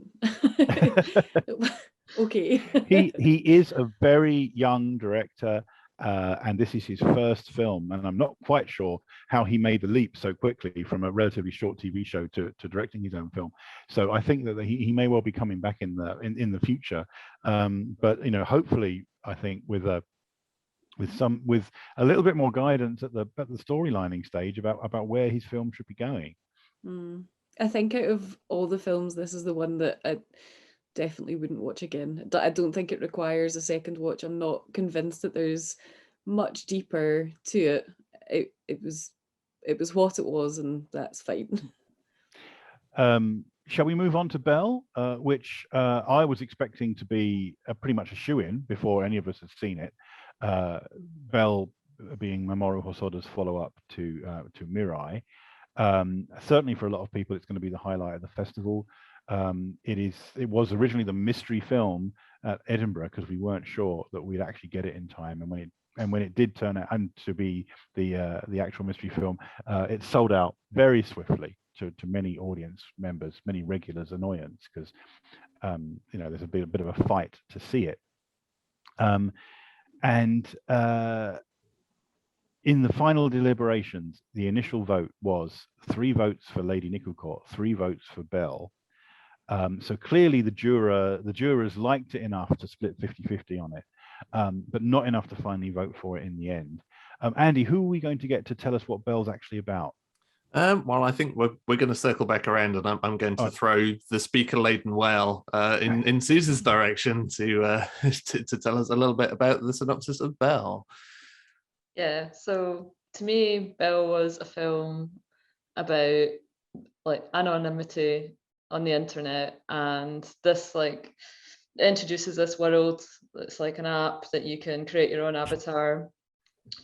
Okay. He is a very young director, and this is his first film, and I'm not quite sure how he made the leap so quickly from a relatively short TV show to directing his own film. So I think that he may well be coming back in the future, but hopefully, I think with a little bit more guidance at the storylining stage about where his film should be going. I think out of all the films, this is the one that I definitely wouldn't watch again. I don't think it requires a second watch. I'm not convinced that there's much deeper to it. It was what it was, and that's fine. Shall we move on to Bell, which I was expecting to be pretty much a shoo-in before any of us had seen it. Bell being Mamoru Hosoda's follow-up to Mirai. Certainly for a lot of people, it's going to be the highlight of the festival. It was originally the mystery film at Edinburgh, because we weren't sure that we'd actually get it in time, and when it did turn out and to be the actual mystery film, it sold out very swiftly to many audience members, many regulars' annoyance, because there's a bit of a fight to see it. In the final deliberations, the initial vote was 3 votes for Lady Nikuko, 3 votes for Bell. So clearly the jurors liked it enough to split 50-50 on it, but not enough to finally vote for it in the end. Andy, who are we going to get to tell us what Bell's actually about? Well, I think we're going to circle back around, and I'm going to throw the speaker-laden whale in Suze's direction to tell us a little bit about the synopsis of Bell. Yeah, so to me, Bell was a film about like anonymity on the internet, and this introduces this world. It's like an app that you can create your own avatar,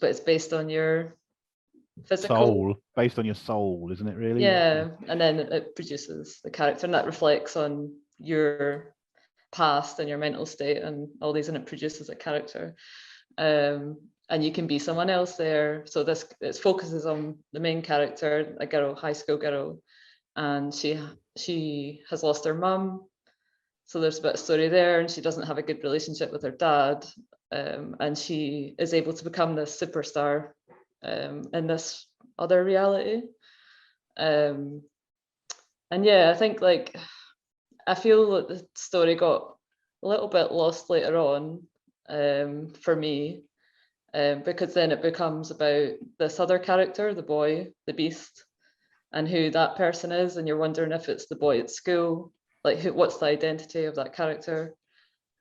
but it's based on your physical soul, based on your soul, isn't it really? Yeah, and then it produces the character, and that reflects on your past and your mental state and all these, and it produces a character. And you can be someone else there. So it focuses on the main character, a girl, high school girl, and she has lost her mum. So there's a bit of story there, and she doesn't have a good relationship with her dad, and she is able to become this superstar in this other reality. And yeah, I think I feel that the story got a little bit lost later on for me. Because then it becomes about this other character, the boy, the beast, and who that person is, and you're wondering if it's the boy at school, what's the identity of that character.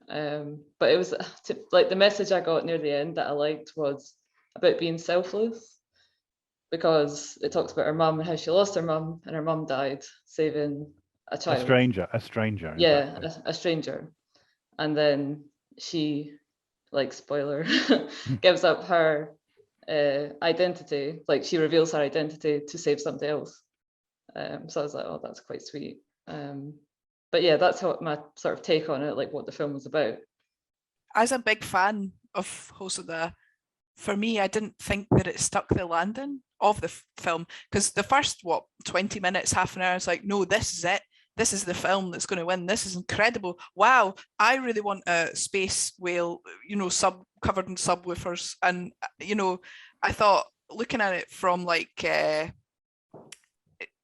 But it was the message I got near the end that I liked was about being selfless, because it talks about her mum and how she lost her mum, and her mum died saving a child. A stranger. Yeah, a stranger. And then she like spoiler, gives up her identity, like she reveals her identity to save somebody else. So I was like, oh, that's quite sweet. But yeah, that's how my sort of take on it, like what the film was about. As a big fan of Hosoda, for me, I didn't think that it stuck the landing of the film, because the first 20 minutes, half an hour, it's like, no, this is it. This is the film that's going to win. This is incredible. Wow, I really want a space whale, covered in subwoofers. And I thought, looking at it from like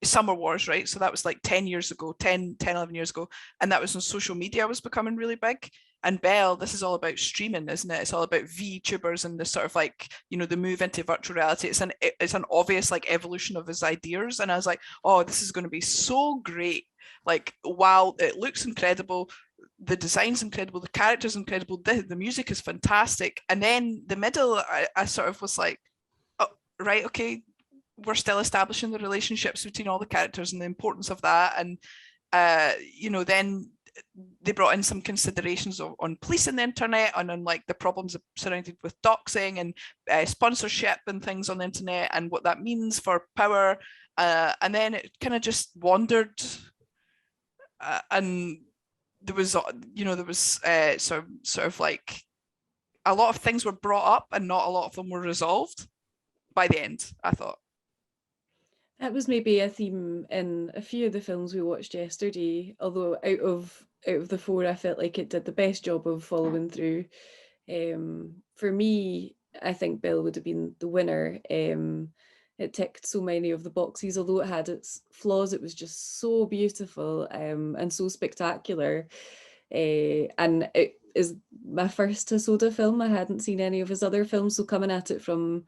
Summer Wars, right? So that was like 10 years ago, 11 years ago. And that was when social media was becoming really big. And BELLE, this is all about streaming, isn't it? It's all about VTubers and the sort of like, the move into virtual reality. It's an obvious like evolution of his ideas. And I was like, oh, this is going to be so great. Like, wow, it looks incredible. The design's incredible. The character's incredible. The music is fantastic. And then the middle, I sort of was like, oh, right, okay, we're still establishing the relationships between all the characters and the importance of that. And, then they brought in some considerations on policing the internet and on like the problems surrounded with doxing and sponsorship and things on the internet and what that means for power. And then it kind of just wandered, and there was sort of like a lot of things were brought up and not a lot of them were resolved by the end, I thought. That was maybe a theme in a few of the films we watched yesterday, although out of the four, I felt like it did the best job of following through. For me, I think BELLE would have been the winner. It ticked so many of the boxes, although it had its flaws. It was just so beautiful and so spectacular. And it is my first Hosoda film. I hadn't seen any of his other films, so coming at it from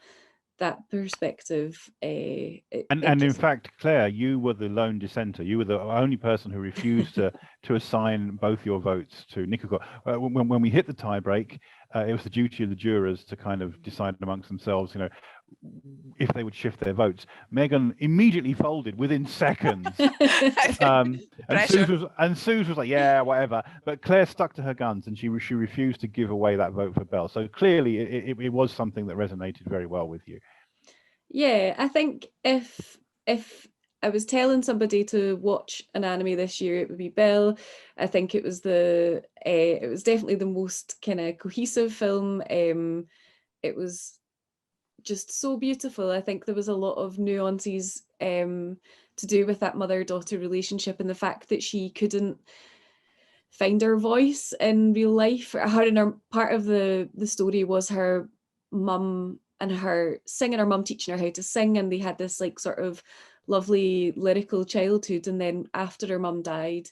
that perspective. In fact, Claire, you were the lone dissenter. You were the only person who refused to assign both your votes to Nikuko. When we hit the tie break, it was the duty of the jurors to kind of decide amongst themselves, if they would shift their votes. Megan immediately folded within seconds. And Suze was like, yeah, whatever. But Claire stuck to her guns and she refused to give away that vote for BELLE. So clearly it was something that resonated very well with you. Yeah, I think if I was telling somebody to watch an anime this year, it would be BELLE. I think it was it was definitely the most kind of cohesive film. It was just so beautiful. I think there was a lot of nuances to do with that mother-daughter relationship and the fact that she couldn't find her voice in real life. Part of the story was her mum and her singing, her mum teaching her how to sing, and they had this like sort of lovely lyrical childhood. And then after her mum died,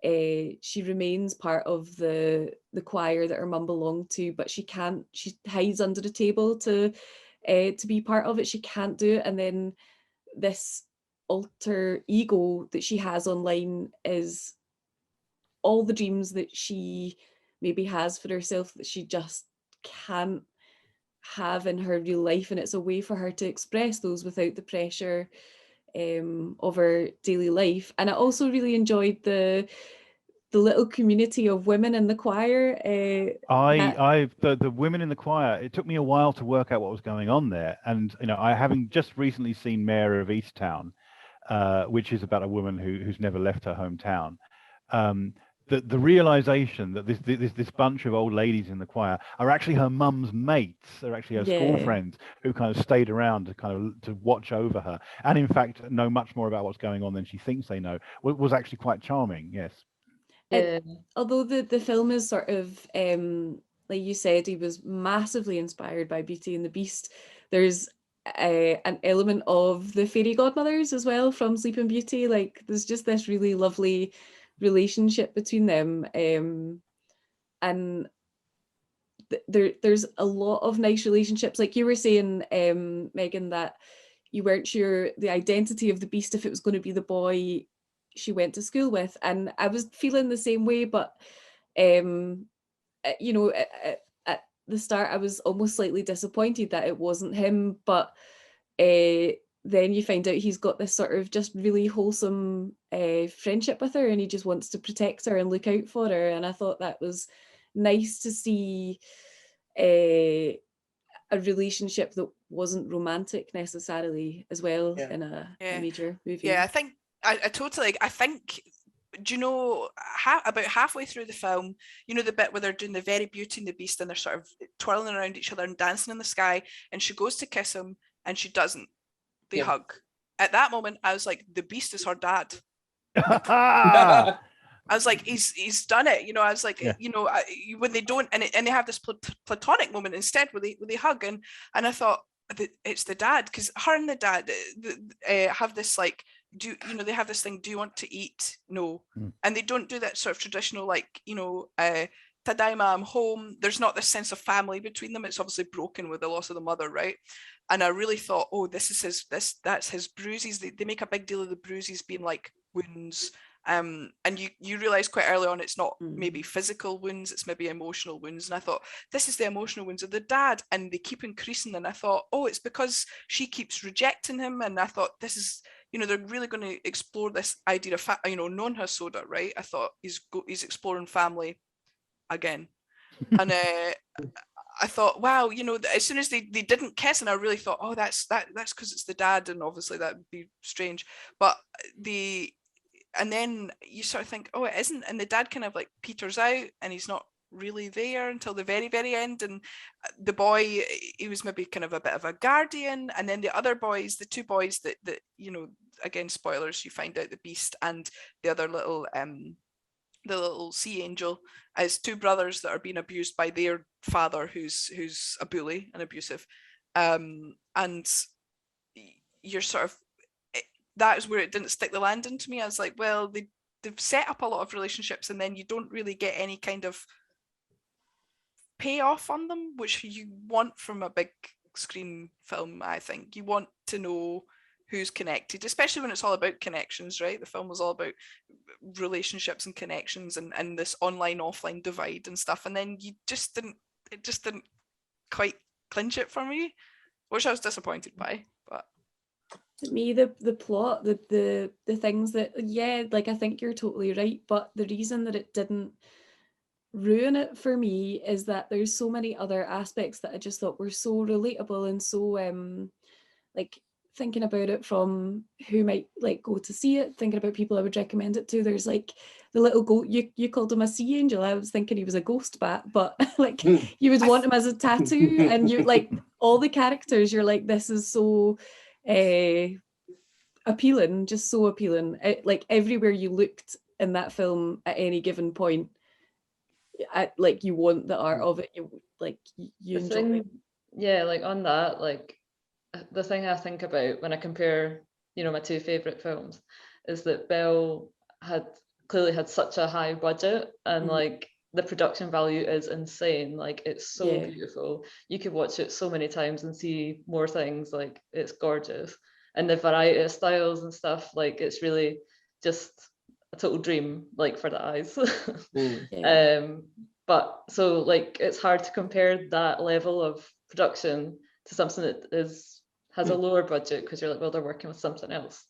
she remains part of the choir that her mum belonged to, but she hides under the table to be part of it. She can't do it. And then this alter ego that she has online is all the dreams that she maybe has for herself that she just can't have in her real life, and it's a way for her to express those without the pressure of her daily life. And I also really enjoyed the little community of women in the choir. The women in the choir, it took me a while to work out what was going on there. And I having just recently seen Mayor of Easttown, which is about a woman who's never left her hometown. The realization that this bunch of old ladies in the choir are actually her mum's mates. They're actually her school friends who kind of stayed around to watch over her, and in fact know much more about what's going on than she thinks they know. Was actually quite charming. Yes. Although the film is sort of like you said, he was massively inspired by Beauty and the Beast. There's an element of the fairy godmothers as well from Sleeping Beauty. Like there's just this really lovely relationship between them, and there's a lot of nice relationships. Like you were saying, Megan, that you weren't sure the identity of the Beast, if it was going to be the boy she went to school with, and I was feeling the same way. But at the start I was almost slightly disappointed that it wasn't him, but then you find out he's got this sort of just really wholesome friendship with her, and he just wants to protect her and look out for her. And I thought that was nice to see a relationship that wasn't romantic necessarily as well in a major movie. Yeah, I think I totally. I think. Do you know about halfway through the film, you know the bit where they're doing the very Beauty and the Beast and they're sort of twirling around each other and dancing in the sky, and she goes to kiss him and she doesn't. They hug. At that moment, I was like, the Beast is her dad. I was like, he's done it. You know, I was like, you know, when they don't, and they have this platonic moment instead where they hug, and I thought it's the dad, because her and the dad have this like, they have this thing, do you want to eat? No. And they don't do that sort of traditional, like, you know, Tadaima, I'm home. There's not this sense of family between them. It's obviously broken with the loss of the mother, right? And I really thought, oh, that's his bruises. They make a big deal of the bruises being like wounds. And you realize quite early on it's not maybe physical wounds, it's maybe emotional wounds. And I thought, this is the emotional wounds of the dad, and they keep increasing. And I thought, oh, it's because she keeps rejecting him. And I thought, this is, you know, they're really going to explore this idea of, you know, non Hasoda, right? I thought he's exploring family again. And I thought, wow, you know, as soon as they didn't kiss, and I really thought, oh, that's because it's the dad, and obviously that would be strange. But and then you sort of think, oh, it isn't. And the dad kind of like peters out, and he's not really there until the very, very end. And the boy, he was maybe kind of a bit of a guardian. And then the other boys, the two boys that you know, again, spoilers, you find out the Beast and the other little the little sea angel as two brothers that are being abused by their father, who's a bully and abusive. And you're sort of, that is where it didn't stick the landing to me. I was like, well, they've set up a lot of relationships, and then you don't really get any kind of payoff on them, which you want from a big screen film. I think you want to know who's connected, especially when it's all about connections, right? The film was all about relationships and connections and this online offline divide and stuff, and then it just didn't quite clinch it for me, which I was disappointed by. But to me, the plot, the things that, like, I think you're totally right, but the reason that it didn't ruin it for me is that there's so many other aspects that I just thought were so relatable, and so like, thinking about it from who might like go to see it, thinking about people I would recommend it to. There's like the little goat, you called him a sea angel. I was thinking he was a ghost bat, but like you would want him as a tattoo, and you like all the characters, you're like, this is so appealing, just so appealing. Like everywhere you looked in that film at any given point, like you want the art of it, you enjoy it. Yeah, like on that, like the thing I think about when I compare, you know, my two favorite films is that Bell clearly had such a high budget, and like the production value is insane. Like it's so beautiful. You could watch it so many times and see more things. Like it's gorgeous, and the variety of styles and stuff, like it's really just a total dream, like for the eyes. But so like it's hard to compare that level of production to something that has a lower budget, because you're like, well, they're working with something else.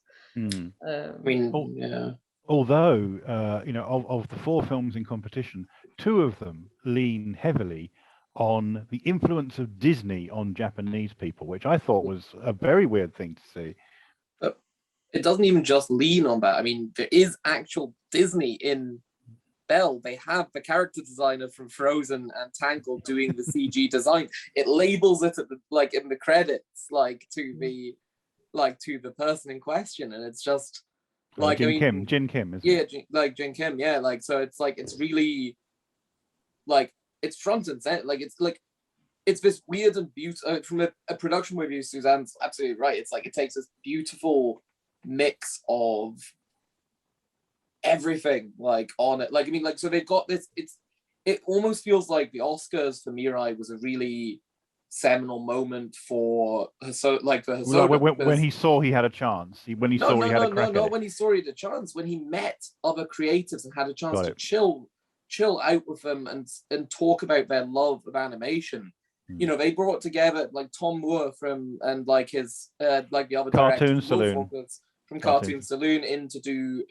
Although you know, of the four films in competition, two of them lean heavily on the influence of Disney on Japanese people, which I thought was a very weird thing to see. It doesn't even just lean on that. I mean, there is actual Disney in Bell. They have the character designer from Frozen and Tangled doing the CG design. It labels it at like in the credits, like to the person in question, and it's just like Jin Kim, isn't it? Like Jin Kim, yeah. Like so, it's like it's really like it's front and center. Like it's this weird and beautiful from a production point of view. Suzanne's absolutely right. It's like it takes this beautiful mix of everything like on it. Like I mean, like so they've got this. It almost feels like the Oscars for Mirai was a really seminal moment for Hasoda. When he saw he had a chance. When he saw he had a crack at it. Not when he saw he had a chance. When he met other creatives and had a chance to chill out with them and talk about their love of animation. You know, they brought together like Tom Moore from and like his like the other Cartoon Saloon from Cartoon Saloon in to do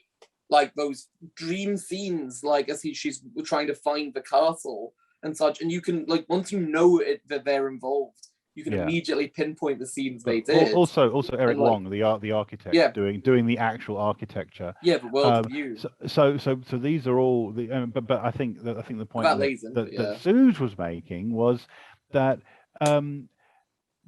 like those dream scenes, like as she's trying to find the castle, and such, and you can like once you know that they're involved, you can immediately pinpoint the scenes they did. Also Eric Wong, the architect, doing the actual architecture. Yeah, but world view. So these are all the. But I think the point that Suze was making was that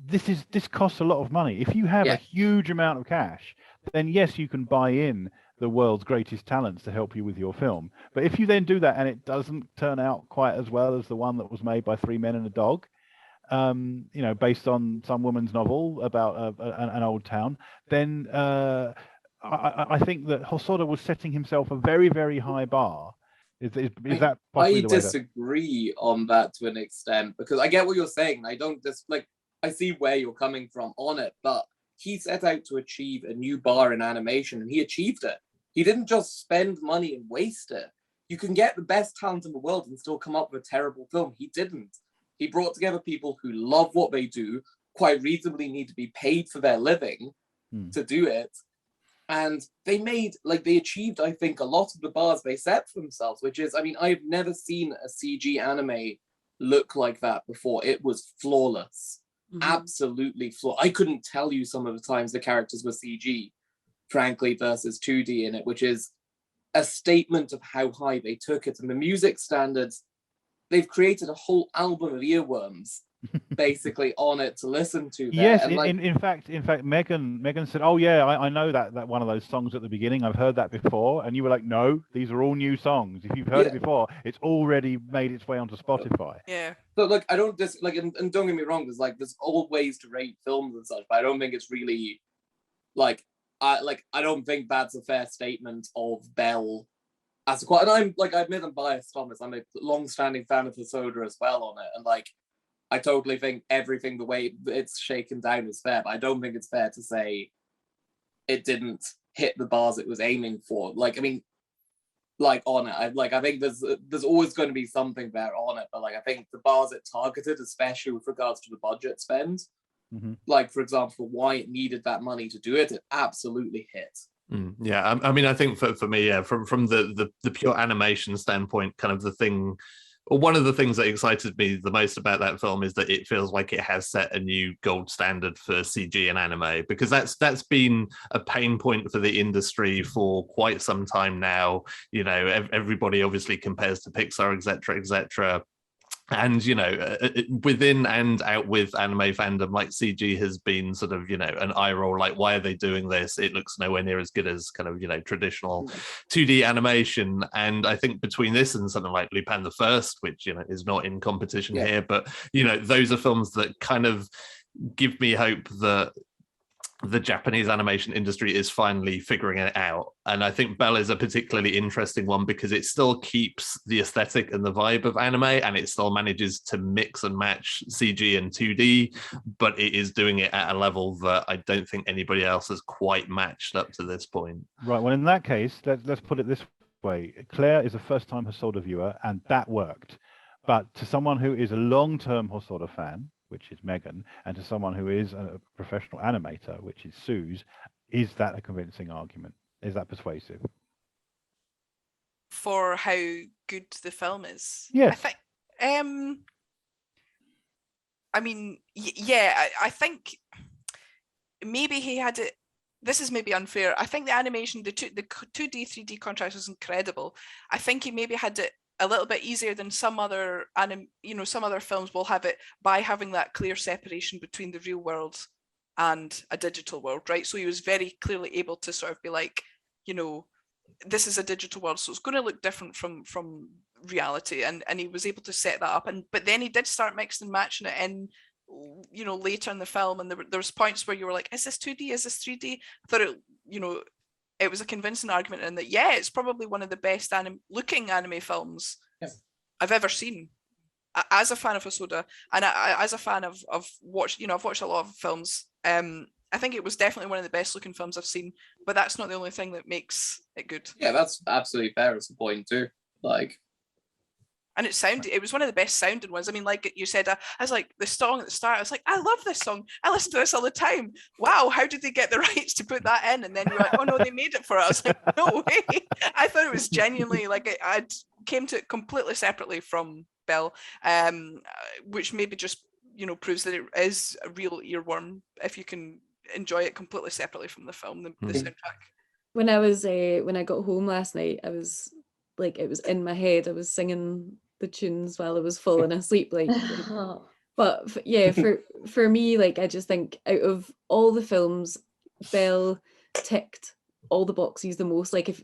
this costs a lot of money. If you have a huge amount of cash, then yes, you can buy in the world's greatest talents to help you with your film. But if you then do that and it doesn't turn out quite as well as the one that was made by Three Men and a Dog, based on some woman's novel about an old town, then I think that Hosoda was setting himself a very, very high bar. Is that possibly the way? I disagree on that to an extent, because I get what you're saying. I see where you're coming from on it, but he set out to achieve a new bar in animation, and he achieved it. He didn't just spend money and waste it. You can get the best talent in the world and still come up with a terrible film. He didn't. He brought together people who love what they do, quite reasonably need to be paid for their living to do it. And they achieved, I think, a lot of the bars they set for themselves, which is, I've never seen a CG anime look like that before. It was flawless. Absolutely flawless. I couldn't tell you some of the times the characters were CG, frankly, versus 2D in it, which is a statement of how high they took it. And the music standards, they've created a whole album of earworms basically on it to listen to there. Yes, in fact Megan said, oh yeah, I know that one of those songs at the beginning, I've heard that before, and you were like, no, these are all new songs. If you've heard it before, it's already made its way onto Spotify. So I don't and don't get me wrong, there's all ways to rate films and such, but I don't think it's really I don't think that's a fair statement of Bell as a quality. And I admit I'm biased, Thomas. I'm a long-standing fan of Hosoda as well on it, and I totally think everything the way it's shaken down is fair, but I don't think it's fair to say it didn't hit the bars it was aiming for. On it, I think there's always going to be something there on it, but I think the bars it targeted, especially with regards to the budget spend, for example, why it needed that money to do it, it absolutely hit. Yeah, I think for me, from the pure animation standpoint, kind of the thing. Well, one of the things that excited me the most about that film is that it feels like it has set a new gold standard for CG and anime, because that's been a pain point for the industry for quite some time now. Everybody obviously compares to Pixar, etc., etc. And within and out with anime fandom, CG has been sort of an eye roll, why are they doing this? It looks nowhere near as good as kind of traditional 2D animation. And I think between this and something like Lupin the First, which is not in competition here, but those are films that kind of give me hope that the Japanese animation industry is finally figuring it out. And I think Belle is a particularly interesting one because it still keeps the aesthetic and the vibe of anime, and it still manages to mix and match CG and 2D, but it is doing it at a level that I don't think anybody else has quite matched up to this point. Right. Well, in that case, let's put it this way. Claire is a first-time Hosoda viewer, and that worked. But to someone who is a long-term Hosoda fan, which is Megan, and to someone who is a professional animator, which is Suze, is that a convincing argument? Is that persuasive? For how good the film is? Yes. I think maybe he had it. This is maybe unfair. I think the animation, the 2D, 3D contrast was incredible. I think he maybe had it a little bit easier than some other some other films will have it by having that clear separation between the real world and a digital world, right? So he was very clearly able to sort of be like, this is a digital world, so it's going to look different from reality, and he was able to set that up. But then he did start mixing and matching it in, later in the film, and there was points where you were like, is this 2D, is this 3D? I thought it was a convincing argument, and that it's probably one of the best looking anime films I've ever seen. As a fan of Hosoda, and as a fan of I've watched a lot of films. I think it was definitely one of the best looking films I've seen, but that's not the only thing that makes it good. Yeah, that's absolutely fair as a point too. And it was one of the best sounding ones. I mean, like you said, I was like, the song at the start, I was like, I love this song. I listen to this all the time. Wow, how did they get the rights to put that in? And then you're like, oh no, they made it for us. Like, no way. I thought it was genuinely, I came to it completely separately from Bell, which maybe just, you know, proves that it is a real earworm if you can enjoy it completely separately from the film, the soundtrack. When I got home last night, I was like, it was in my head. I was singing the tunes while I was falling asleep. But for me, like, I just think out of all the films, Belle ticked all the boxes the most. Like, if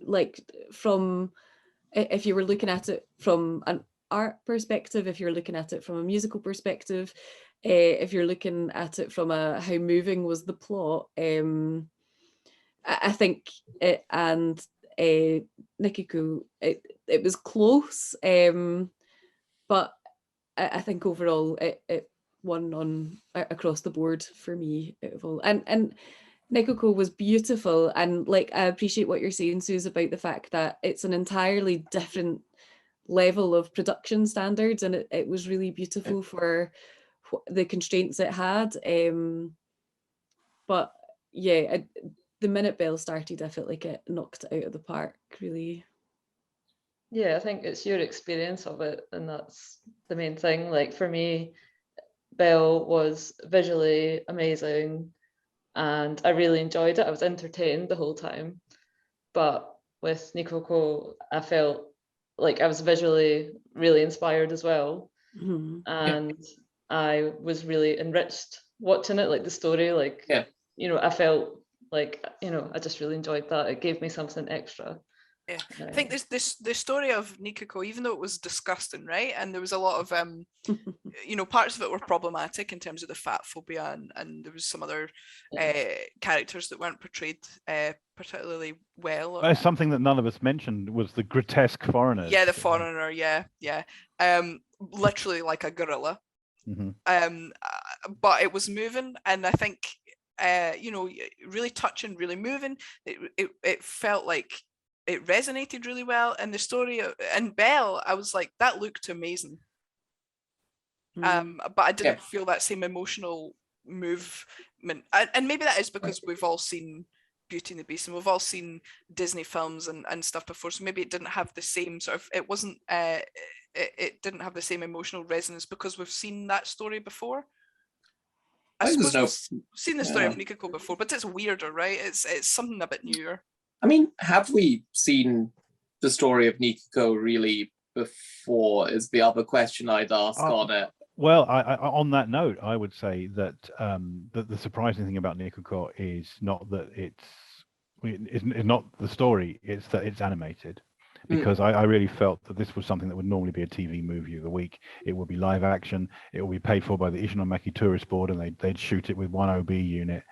you were looking at it from an art perspective, if you're looking at it from a musical perspective, if you're looking at it from how moving was the plot, I think it and Nikuko, it was close, but I think overall it won on across the board for me out of all. And Nikuko was beautiful, and like, I appreciate what you're saying, Suze, about the fact that it's an entirely different level of production standards, and it was really beautiful for the constraints it had. But yeah, the minute Belle started, I felt like it knocked it out of the park, really. Yeah, I think it's your experience of it, and that's the main thing. Like, for me, Belle was visually amazing, and I really enjoyed it. I was entertained the whole time. But with Nikuko, I felt like I was visually really inspired as well. And I was really enriched watching it, like the story, like, you know, I felt like, you know, I just really enjoyed that. It gave me something extra. Yeah, I think the story of Nikuko, even though it was disgusting, right, and there was a lot of you know, parts of it were problematic in terms of the fat phobia, and there was some other characters that weren't portrayed particularly well. Something that none of us mentioned was the grotesque foreigners. Yeah, the foreigner. Yeah. Literally like a gorilla. But it was moving, and I think you know, really touching, really moving. It felt like it resonated really well, and the story and Belle, I was like, that looked amazing. But I didn't feel that same emotional movement, and maybe that is because we've all seen Beauty and the Beast, and we've all seen Disney films and stuff before, so maybe it didn't have the same sort of, it wasn't it didn't have the same emotional resonance because we've seen that story before. I suppose we've seen the story of Nikuko before, but it's weirder, right? It's something a bit newer. I mean, have we seen the story of Nikuko really before is the other question I'd ask on it. Well, I on that note, I would say that the surprising thing about Nikuko is not that it's not the story, it's that it's animated. Because I really felt that this was something that would normally be a TV movie of the week. It would be live action. It would be paid for by the Ishinomaki Tourist Board, and they'd shoot it with one OB unit,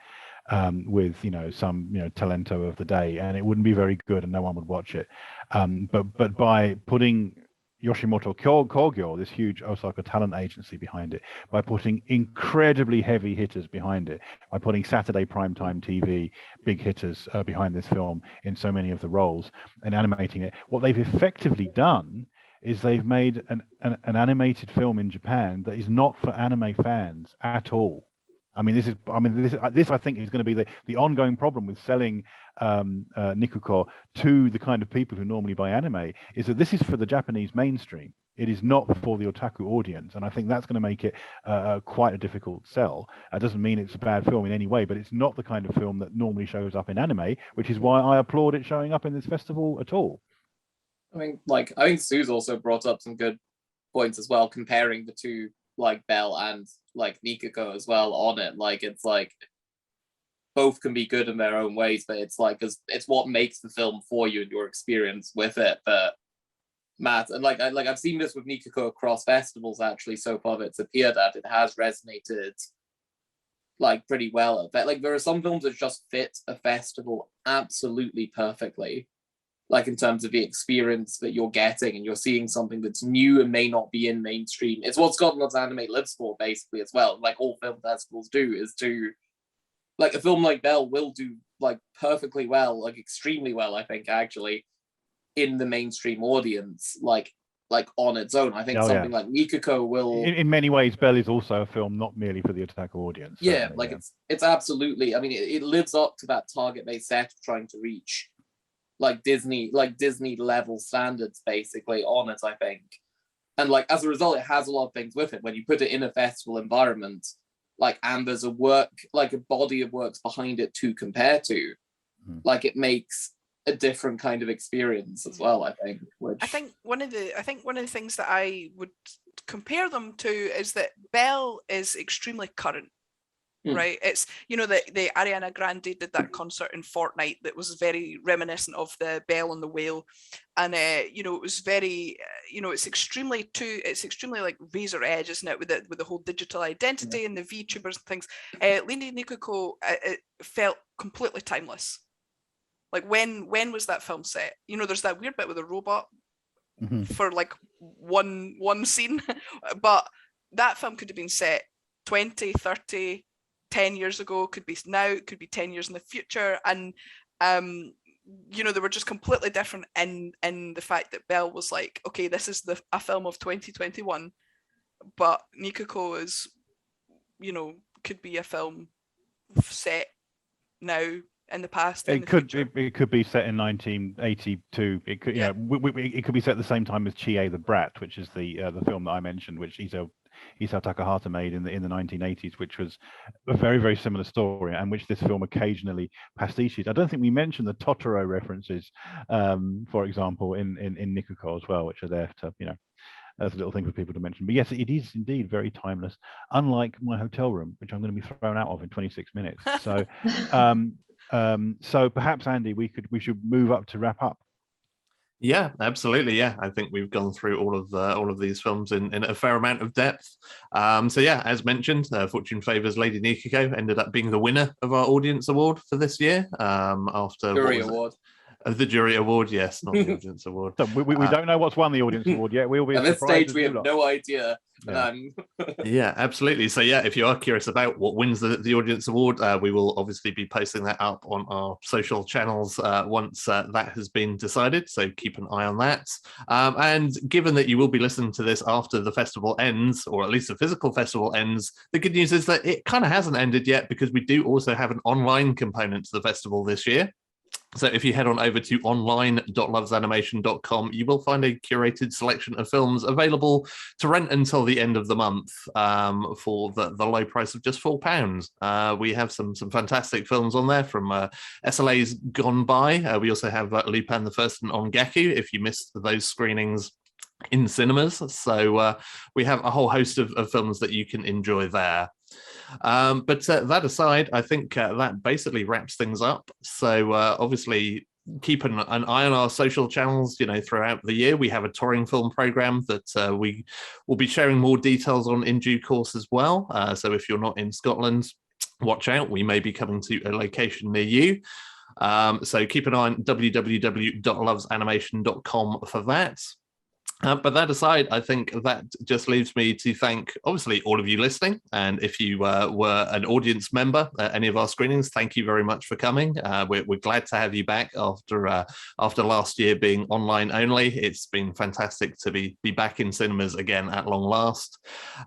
with, you know, some, you know, talento of the day, and it wouldn't be very good, and no one would watch it. But by putting Yoshimoto Kogyo, this huge Osaka talent agency, behind it, by putting incredibly heavy hitters behind it, by putting Saturday primetime TV big hitters behind this film in so many of the roles and animating it, what they've effectively done is they've made an animated film in Japan that is not for anime fans at all. I mean, this I think is going to be the ongoing problem with selling Nikuko to the kind of people who normally buy anime, is that this is for the Japanese mainstream. It is not for the otaku audience, and I think that's going to make it quite a difficult sell. It doesn't mean it's a bad film in any way, but it's not the kind of film that normally shows up in anime, which is why I applaud it showing up in this festival at all. I mean, like, I think Sue's also brought up some good points as well, comparing the two, like Belle and like Nikuko as well on it. Like, it's like both can be good in their own ways, but it's like it's what makes the film for you and your experience with it. But Matt, and like I've seen this with Nikuko across festivals actually so far that it's appeared that it has resonated like pretty well. But like there are some films that just fit a festival absolutely perfectly, like in terms of the experience that you're getting, and you're seeing something that's new and may not be in mainstream. It's what Scotland's Anime lives for, basically, as well. Like all film festivals do, is to, like, a film like Belle will do like perfectly well, like extremely well, I think, actually, in the mainstream audience, like on its own. I think something like Nikuko will. In many ways, Belle is also a film not merely for the otaku audience. Yeah, like it's absolutely. I mean, it lives up to that target they set of trying to reach. Like Disney level standards basically on it, I think. And like as a result, it has a lot of things with it. When you put it in a festival environment, like, and there's a work, like a body of works behind it to compare to, like it makes a different kind of experience as well, I think. Which... I think one of the things that I would compare them to is that BELLE is extremely current. Right, it's, you know, the Ariana Grande did that concert in Fortnite that was very reminiscent of the Belle and the Whale, and you know, it was very, you know, it's extremely like razor edge, isn't it, with the whole digital identity and the VTubers and things. Lady Nikuko, it felt completely timeless. Like when was that film set? You know, there's that weird bit with a robot for like one scene, but that film could have been set 20, 30, 10 years ago, could be now, could be 10 years in the future, and you know, they were just completely different in the fact that Belle was like, okay, this is a film of 2021, but Nikuko is, you know, could be a film set now, in the past. It could be set in 1982. It could, yeah, it could be set at the same time as Chie the Brat, which is the film that I mentioned, which Isao Takahata made in the 1980s, which was a very, very similar story, and which this film occasionally pastiches. I don't think we mentioned the Totoro references, for example, in Nikuko as well, which are there to, you know, as a little thing for people to mention. But yes, it is indeed very timeless, unlike my hotel room, which I'm going to be thrown out of in 26 minutes. So, so perhaps, Andy, we should move up to wrap up. Yeah, absolutely. Yeah, I think we've gone through all of these films in a fair amount of depth. So yeah, as mentioned, Fortune Favours Lady Nikuko ended up being the winner of our audience award for this year. After jury award. The jury award, yes, not the audience award. So we don't know what's won the audience award yet. We'll be at this stage. We have no idea. Yeah. Yeah, absolutely. So yeah, if you are curious about what wins the audience award, we will obviously be posting that up on our social channels once that has been decided. So keep an eye on that. And given that you will be listening to this after the festival ends, or at least the physical festival ends, the good news is that it kind of hasn't ended yet, because we do also have an online component to the festival this year. So if you head on over to online.lovesanimation.com, you will find a curated selection of films available to rent until the end of the month for the low price of just £4. We have some fantastic films on there from SLA's gone by. We also have Lupin the First and Ongaku, if you missed those screenings in cinemas. So we have a whole host of films that you can enjoy there. But that aside, I think that basically wraps things up. So obviously keep an eye on our social channels, you know, throughout the year. We have a touring film program that we will be sharing more details on in due course as well. So if you're not in Scotland, watch out. We may be coming to a location near you. So keep an eye on www.lovesanimation.com for that. But that aside, I think that just leaves me to thank, obviously, all of you listening. And if you were an audience member at any of our screenings, thank you very much for coming. We're glad to have you back after last year being online only. It's been fantastic to be back in cinemas again at long last.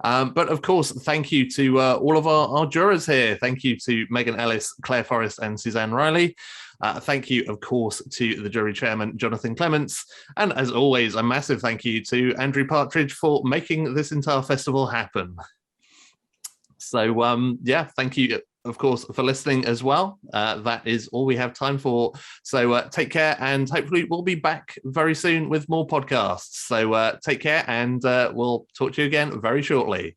But of course, thank you to all of our jurors here. Thank you to Megan Ellis, Claire Forrest, and Suzanne Riley. Thank you, of course, to the jury chairman, Jonathan Clements. And as always, a massive thank you to Andrew Partridge for making this entire festival happen. So, yeah, thank you, of course, for listening as well. That is all we have time for. So take care, and hopefully we'll be back very soon with more podcasts. So take care, and we'll talk to you again very shortly.